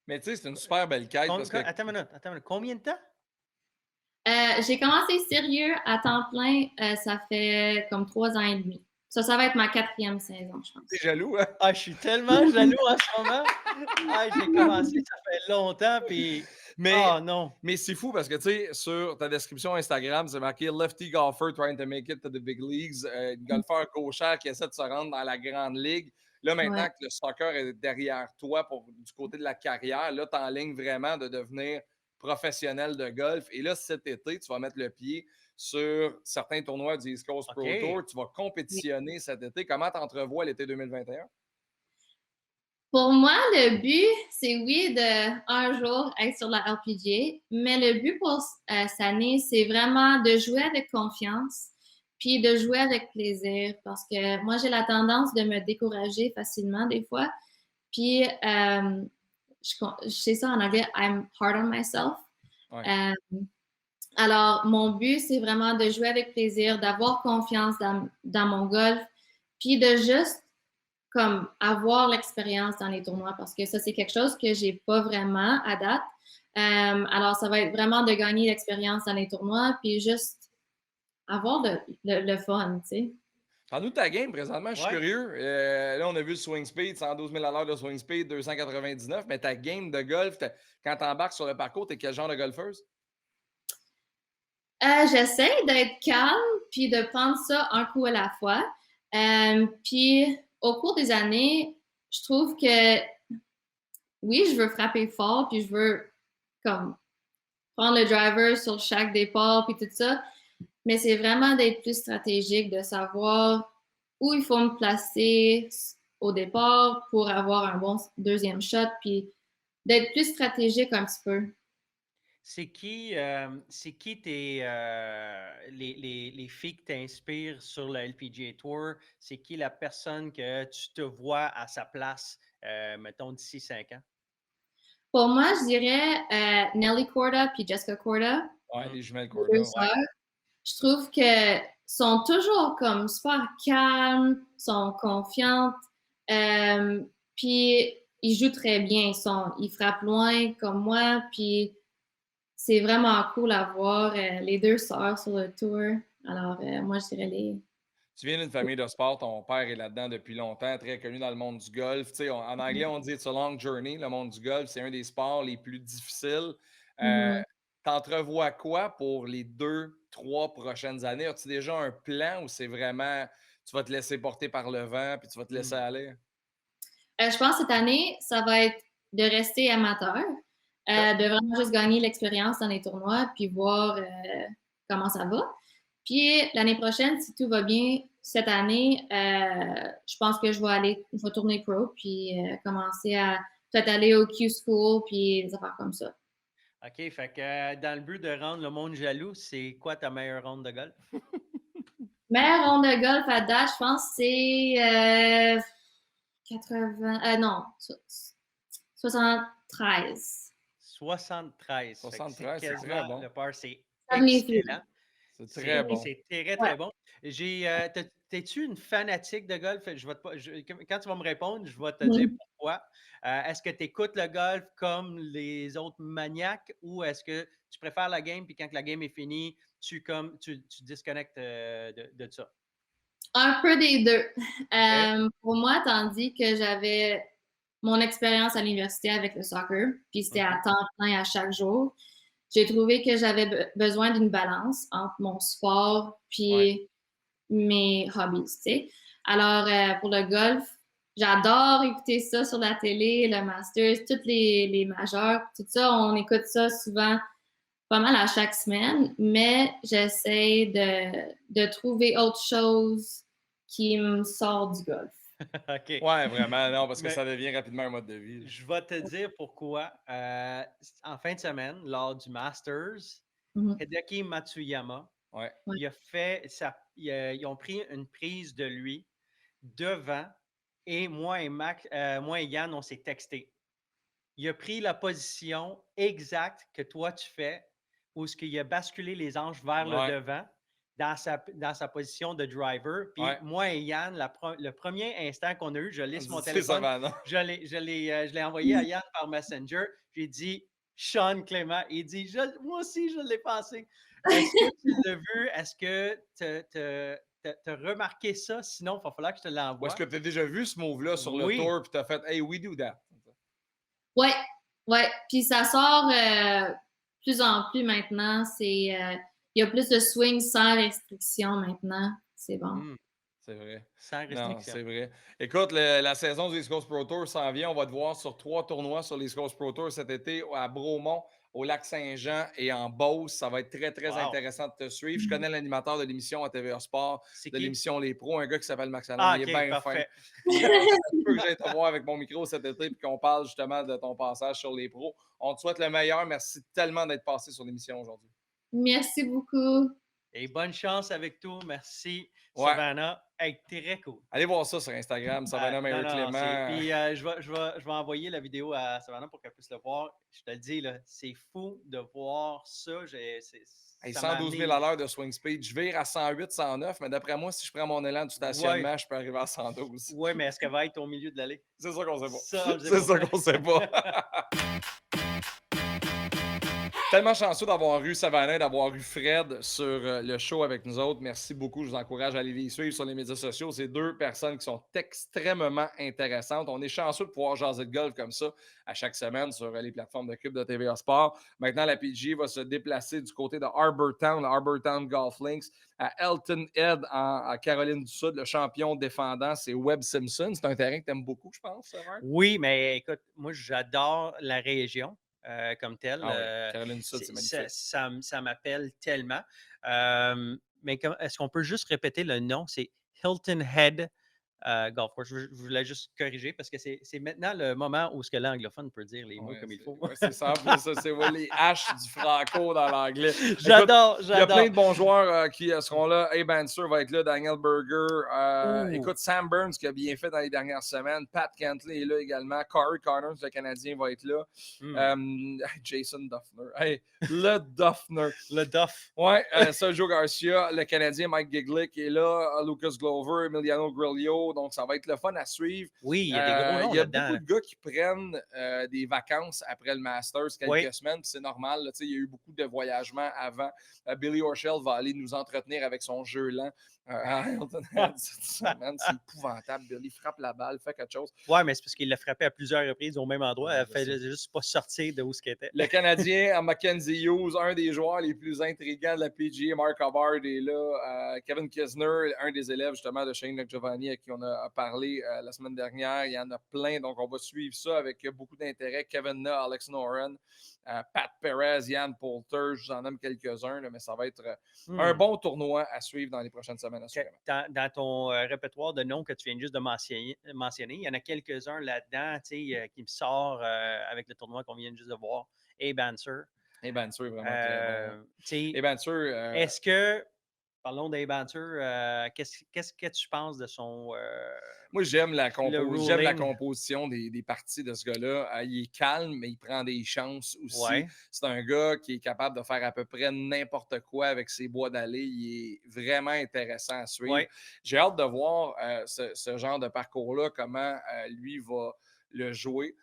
B: Mais tu sais, c'est une super belle quête parce que
C: Attends une minute. Combien de temps?
D: J'ai commencé sérieux à temps plein, ça fait comme 3 ans et demi. Ça va être ma 4e saison, je pense.
B: t'es jaloux, hein?
C: Ah, je suis tellement jaloux en ce moment. Ah, j'ai commencé, ça fait longtemps, puis... oh non.
B: Mais c'est fou parce que, tu sais, sur ta description Instagram, c'est marqué « Lefty golfer trying to make it to the big leagues ». Golfeur gaucher qui essaie de se rendre dans la grande ligue. Là, maintenant que le soccer est derrière toi du côté de la carrière, là, tu enlignes vraiment de devenir professionnel de golf. Et là, cet été, tu vas mettre le pied sur certains tournois du East Coast Pro Tour. Tu vas compétitionner cet été. Comment tu entrevois l'été 2021?
D: Pour moi, le but, c'est oui, de un jour être sur la LPGA, mais le but pour cette année, c'est vraiment de jouer avec confiance, puis de jouer avec plaisir, parce que moi, j'ai la tendance de me décourager facilement des fois. Puis, je sais ça en anglais, I'm hard on myself.
B: Ouais.
D: Alors, mon but, c'est vraiment de jouer avec plaisir, d'avoir confiance dans mon golf, puis de juste comme avoir l'expérience dans les tournois, parce que ça, c'est quelque chose que j'ai pas vraiment à date. Alors, ça va être vraiment de gagner l'expérience dans les tournois, puis juste avoir le fun, tu sais.
B: Parle-nous de ta game présentement, je suis curieux. Là, on a vu le swing speed, 112 000 à l'heure de swing speed, 299, mais ta game de golf, quand tu embarques sur le parcours, tu es quel genre de golfeuse?
D: J'essaie d'être calme, puis de prendre ça un coup à la fois. Puis, au cours des années, je trouve que oui, je veux frapper fort, puis je veux comme prendre le driver sur chaque départ, puis tout ça. Mais c'est vraiment d'être plus stratégique, de savoir où il faut me placer au départ pour avoir un bon deuxième shot, puis d'être plus stratégique un petit peu.
C: C'est qui les filles qui t'inspirent sur le LPGA Tour? C'est qui la personne que tu te vois à sa place, mettons, d'ici 5 ans?
D: Pour moi, je dirais Nelly Korda puis Jessica Korda.
B: Ouais, les jumelles Korda.
D: Je trouve que sont toujours comme super calmes, sont confiantes, puis ils jouent très bien, ils frappent loin comme moi, puis c'est vraiment cool à voir les 2 sœurs sur le tour. Alors, moi, je dirais les...
B: Tu viens d'une famille de sport, ton père est là-dedans depuis longtemps, très connu dans le monde du golf. Tu sais, en anglais, on dit « it's a long journey », le monde du golf, c'est un des sports les plus difficiles. T'entrevois quoi pour les 2-3 prochaines années? As-tu déjà un plan ou c'est vraiment tu vas te laisser porter par le vent puis tu vas te laisser aller?
D: Je pense que cette année, ça va être de rester amateur, de vraiment juste gagner l'expérience dans les tournois puis voir comment ça va. Puis l'année prochaine, si tout va bien cette année, je pense que je vais tourner pro puis commencer à peut-être aller au Q-School, puis des affaires comme ça.
C: OK, fait que dans le but de rendre le monde jaloux, c'est quoi ta meilleure ronde de golf?
D: Meilleure ronde de golf à date, je pense, c'est 80... non, 73.
C: 73.
B: 73, c'est
C: quasiment
B: très bon.
C: le par, c'est
D: Ça venait plus.
C: excellent.
B: C'est très bon.
C: C'est très, très bon. T'es-tu une fanatique de golf? Quand tu vas me répondre, je vais te dire pourquoi. Est-ce que tu écoutes le golf comme les autres maniaques ou est-ce que tu préfères la game puis quand la game est finie, tu disconnectes de ça?
D: Un peu des deux. Pour moi, tandis que j'avais mon expérience à l'université avec le soccer, puis c'était à temps plein à chaque jour, j'ai trouvé que j'avais besoin d'une balance entre mon sport puis mes hobbies, tu sais. Alors, pour le golf, j'adore écouter ça sur la télé, le Masters, toutes les majeurs, tout ça, on écoute ça souvent pas mal à chaque semaine, mais j'essaie de trouver autre chose qui me sort du golf.
C: OK.
B: Ouais, vraiment, non, parce que ça devient rapidement un mode de vie.
C: Je vais te dire pourquoi. En fin de semaine, lors du Masters, Hideki Matsuyama, ils ont pris une prise de lui devant et moi et Yann, on s'est texté. Il a pris la position exacte que toi tu fais, où il a basculé les anges vers le devant dans sa position de driver. Puis moi et Yann, le premier instant qu'on a eu, je l'ai sur mon téléphone. Je l'ai envoyé à Yann par Messenger. J'ai dit Sean Clément. Il dit moi aussi, je l'ai passé. Est-ce que tu l'as vu? Est-ce que tu as remarqué ça? Sinon, il va falloir que je te l'envoie.
B: Est-ce que tu as déjà vu ce move-là sur le tour et tu as fait Hey, we do that?
D: Oui. Puis ça sort plus en plus maintenant. Il y a plus de swing sans restriction maintenant. C'est bon.
B: C'est vrai.
C: Sans restriction.
B: Non, c'est vrai. Écoute, la saison du East Coast Pro Tour s'en vient. On va te voir sur 3 tournois sur l'East Coast Pro Tour cet été à Bromont, au Lac-Saint-Jean et en Beauce. Ça va être très, très intéressant de te suivre. Je connais l'animateur de l'émission à TVA Sport, de l'émission Les Pros, un gars qui s'appelle Max Allen. Il est bien fin. Je peux que j'aille te voir avec mon micro cet été et qu'on parle justement de ton passage sur Les Pros. On te souhaite le meilleur. Merci tellement d'être passé sur l'émission aujourd'hui.
D: Merci beaucoup.
C: Et bonne chance avec tout. Merci, Savannah. Hey, très cool.
B: Allez voir ça sur Instagram, Savannah Mayer-Clément.
C: Puis je vais envoyer la vidéo à Savannah pour qu'elle puisse le voir. Je te le dis, là, c'est fou de voir ça.
B: 112 000 à l'heure de swing speed. Je vire à 108, 109, mais d'après moi, si je prends mon élan du stationnement, je peux arriver à 112.
C: Oui, mais est-ce qu'elle va être au milieu de l'allée?
B: C'est ça qu'on sait pas.
C: C'est
B: ça qu'on sait pas. Tellement chanceux d'avoir eu Savannah, d'avoir eu Fred sur le show avec nous autres. Merci beaucoup. Je vous encourage à aller les suivre sur les médias sociaux. C'est 2 personnes qui sont extrêmement intéressantes. On est chanceux de pouvoir jaser de golf comme ça à chaque semaine sur les plateformes de Cube de TVA Sport. Maintenant, la PGA va se déplacer du côté de Harbortown, le Harbortown Golf Links, à Elton Head en Caroline du Sud. Le champion défendant, c'est Webb Simpson. C'est un terrain que tu aimes beaucoup, je pense, Marc?
C: Oui, mais écoute, moi, j'adore la région. Comme tel.
B: Caroline du Sud, c'est magnifique.
C: Ça m'appelle tellement. Mais est-ce qu'on peut juste répéter le nom? C'est Hilton Head Golf Course. Je voulais juste corriger parce que c'est maintenant le moment où l'anglophone peut dire les mots comme il faut.
B: C'est ça, c'est les H du franco dans l'anglais.
C: J'adore.
B: Il y a plein de bons joueurs qui seront là. Abe Answer va être là, Daniel Berger. Écoute, Sam Burns qui a bien fait dans les dernières semaines. Pat Cantley est là également. Corey Connors, le Canadien, va être là. Jason Duffner. Hey, le Duffner.
C: Le Duff.
B: Ouais, Sergio Garcia, le Canadien Mike Giglick est là. Lucas Glover, Emiliano Grillo. Donc, ça va être le fun à suivre.
C: Oui, il y a des gros noms
B: il y a
C: là-dedans.
B: beaucoup de gars qui prennent des vacances après le Masters quelques semaines. C'est normal. Là, il y a eu beaucoup de voyagements avant. Billy Horschel va aller nous entretenir avec son jeu lent. C'est épouvantable. Billy frappe la balle, fait quelque chose.
C: Oui, mais c'est parce qu'il l'a frappé à plusieurs reprises au même endroit. Elle fait juste pas sortir de où ce qu'il était.
B: Le Canadien, Mackenzie Hughes, un des joueurs les plus intrigants de la PGA, Mark Hubbard est là. Kevin Kisner, un des élèves justement de Shane Giovanni, avec qui qu'on a parlé la semaine dernière. Il y en a plein, donc on va suivre ça avec beaucoup d'intérêt. Kevin Na, Alex Noren, Pat Perez, Ian Poulter, je vous en nomme quelques-uns, là, mais ça va être un bon tournoi à suivre dans les prochaines semaines.
C: Dans ton répertoire de noms que tu viens juste de mentionner, il y en a quelques-uns là-dedans qui me sortent avec le tournoi qu'on vient juste de voir. Abe Ancer.
B: Abe Ancer, vraiment très bon. Abe Ancer,
C: est-ce que, parlons d'Abe Ancer, qu'est-ce que tu penses de son...
B: Moi, j'aime la composition des parties de ce gars-là. Il est calme, mais il prend des chances aussi.
C: Ouais.
B: C'est un gars qui est capable de faire à peu près n'importe quoi avec ses bois d'allée. Il est vraiment intéressant à suivre.
C: Ouais.
B: J'ai hâte de voir ce genre de parcours-là, comment lui va le jouer.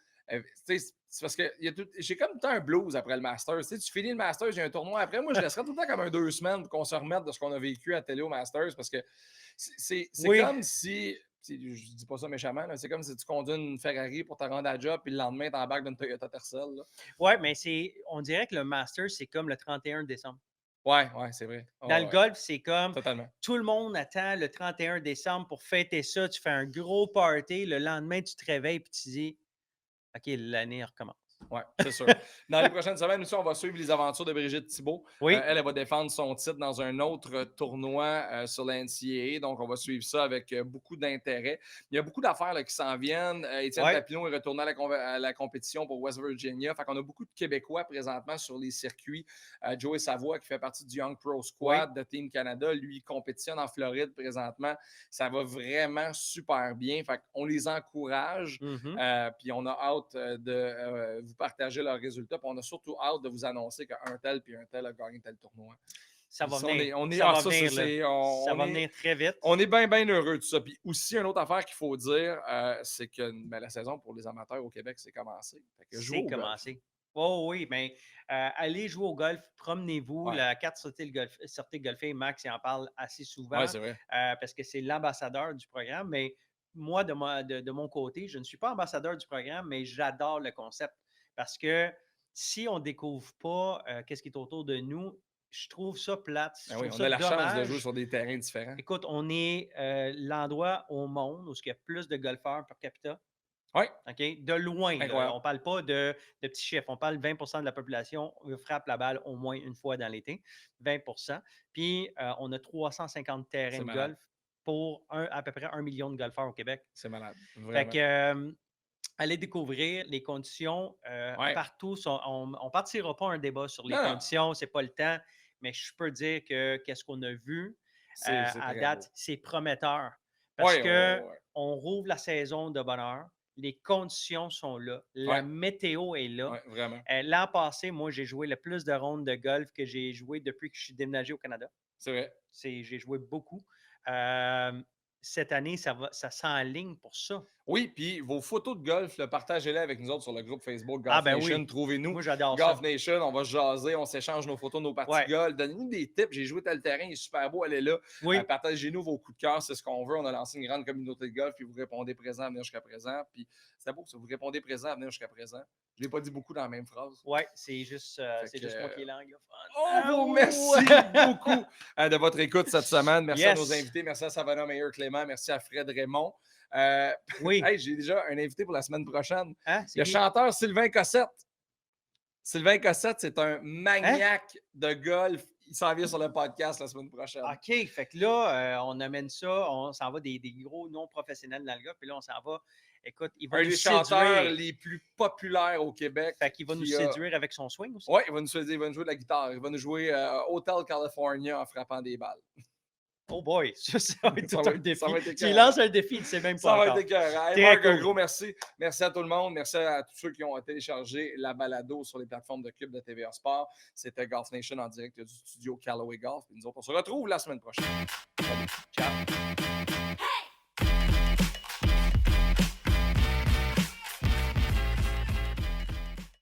B: C'est parce que j'ai comme tout un blues après le Masters. Tu finis le Masters, j'ai un tournoi après. Moi, je laisserais tout le temps comme 2 semaines pour qu'on se remette de ce qu'on a vécu à télé au Masters parce que c'est comme si... Je ne dis pas ça méchamment, c'est comme si tu conduis une Ferrari pour te rendre à la job puis le lendemain, tu embarques d'une Toyota Tercel.
C: Oui, mais on dirait que le Masters, c'est comme le 31 décembre.
B: Oui, c'est vrai.
C: Dans le golf, c'est comme
B: totalement.
C: Tout le monde attend le 31 décembre pour fêter ça. Tu fais un gros party. Le lendemain, tu te réveilles et tu dis OK, l'année recommence.
B: Oui, c'est sûr. Dans les prochaines semaines, aussi, on va suivre les aventures de Brigitte Thibault.
C: Oui.
B: Elle va défendre son titre dans un autre tournoi sur la NCAA. Donc, on va suivre ça avec beaucoup d'intérêt. Il y a beaucoup d'affaires qui s'en viennent. Étienne Papineau est retourné à la compétition pour West Virginia. Fait qu'on a beaucoup de Québécois présentement sur les circuits. Joey Savoie, qui fait partie du Young Pro Squad de Team Canada, lui, compétitionne en Floride présentement. Ça va vraiment super bien. Fait qu'on les encourage. Puis on a hâte de vous partager leurs résultats. Puis on a surtout hâte de vous annoncer qu'un tel puis un tel a gagné tel tournoi.
C: Ça va venir.
B: Ça
C: va venir très vite.
B: On est bien, bien heureux de ça. Puis aussi, une autre affaire qu'il faut dire, c'est que la saison pour les amateurs au Québec, c'est commencé.
C: C'est commencé. Oh oui, mais allez jouer au golf, promenez-vous. La carte Sortie golfer, Max, il en parle assez souvent.
B: Oui, c'est vrai.
C: Parce que c'est l'ambassadeur du programme. Mais moi, de mon côté, je ne suis pas ambassadeur du programme, mais j'adore le concept. Parce que si on ne découvre pas qu'est-ce qui est autour de nous, je trouve ça plate.
B: On a la chance de jouer sur des terrains différents.
C: Écoute, on est l'endroit au monde où il y a plus de golfeurs per capita.
B: Oui.
C: OK? De loin. On ne parle pas de petits chiffres. On parle de 20 de la population frappe la balle au moins une fois dans l'été. 20 Puis, on a 350 terrains de golf pour à peu près 1 million de golfeurs au Québec.
B: C'est malade. Vraiment.
C: Fait que, allez découvrir les conditions partout. On ne partira pas un débat sur les conditions, ce n'est pas le temps, mais je peux dire que qu'est-ce qu'on a vu à date, c'est prometteur. Parce qu'on rouvre la saison de bonne heure, les conditions sont là, la météo est là.
B: Vraiment.
C: L'an passé, moi, j'ai joué le plus de rondes de golf que j'ai joué depuis que je suis déménagé au Canada.
B: C'est vrai.
C: J'ai joué beaucoup. Cette année, ça s'enligne pour ça.
B: Oui, puis vos photos de golf, partagez-les avec nous autres sur le groupe Facebook Golf Nation.
C: Oui.
B: Trouvez-nous.
C: Moi, j'adore
B: Golf Nation, on va se jaser, on s'échange nos photos de nos parties de golf. Donnez-nous des tips. J'ai joué tel terrain, il est super beau, allez là.
C: Oui.
B: Partagez-nous vos coups de cœur, c'est ce qu'on veut. On a lancé une grande communauté de golf, puis vous répondez présent à venir jusqu'à présent. Puis c'est beau, ça, vous répondez présent à venir jusqu'à présent. Je ne l'ai pas dit beaucoup dans la même phrase.
C: Oui, c'est juste moi qui est l'anglophone.
B: Merci beaucoup de votre écoute cette semaine. Merci à nos invités. Merci à Savannah Meyer-Clément. Merci à Fred Raymond.
C: Oui.
B: Hey, j'ai déjà un invité pour la semaine prochaine.
C: Le
B: chanteur Sylvain Cossette. Sylvain Cossette, c'est un maniaque de golf. Il s'en vient sur le podcast la semaine prochaine.
C: OK. Fait que là, on amène ça. On s'en va des gros noms professionnels dans le golf. Puis là, on s'en va. Écoute, il va nous séduire. Un des chanteurs
B: les plus populaires au Québec.
C: Fait qu'il va nous séduire avec son swing aussi.
B: Oui, il va nous séduire. Il va nous jouer de la guitare. Il va nous jouer Hotel California en frappant des balles.
C: Oh boy, ça va être tout un défi. Tu
B: lances
C: un défi, tu sais même pas
B: ça
C: encore.
B: Ça va être écœurant. Marc, un gros merci. Merci à tout le monde. Merci à tous ceux qui ont téléchargé la balado sur les plateformes de Cube de TVA Sport. C'était Golf Nation en direct du studio Callaway Golf. Et nous autres, on se retrouve la semaine prochaine. Salut.
C: Ciao.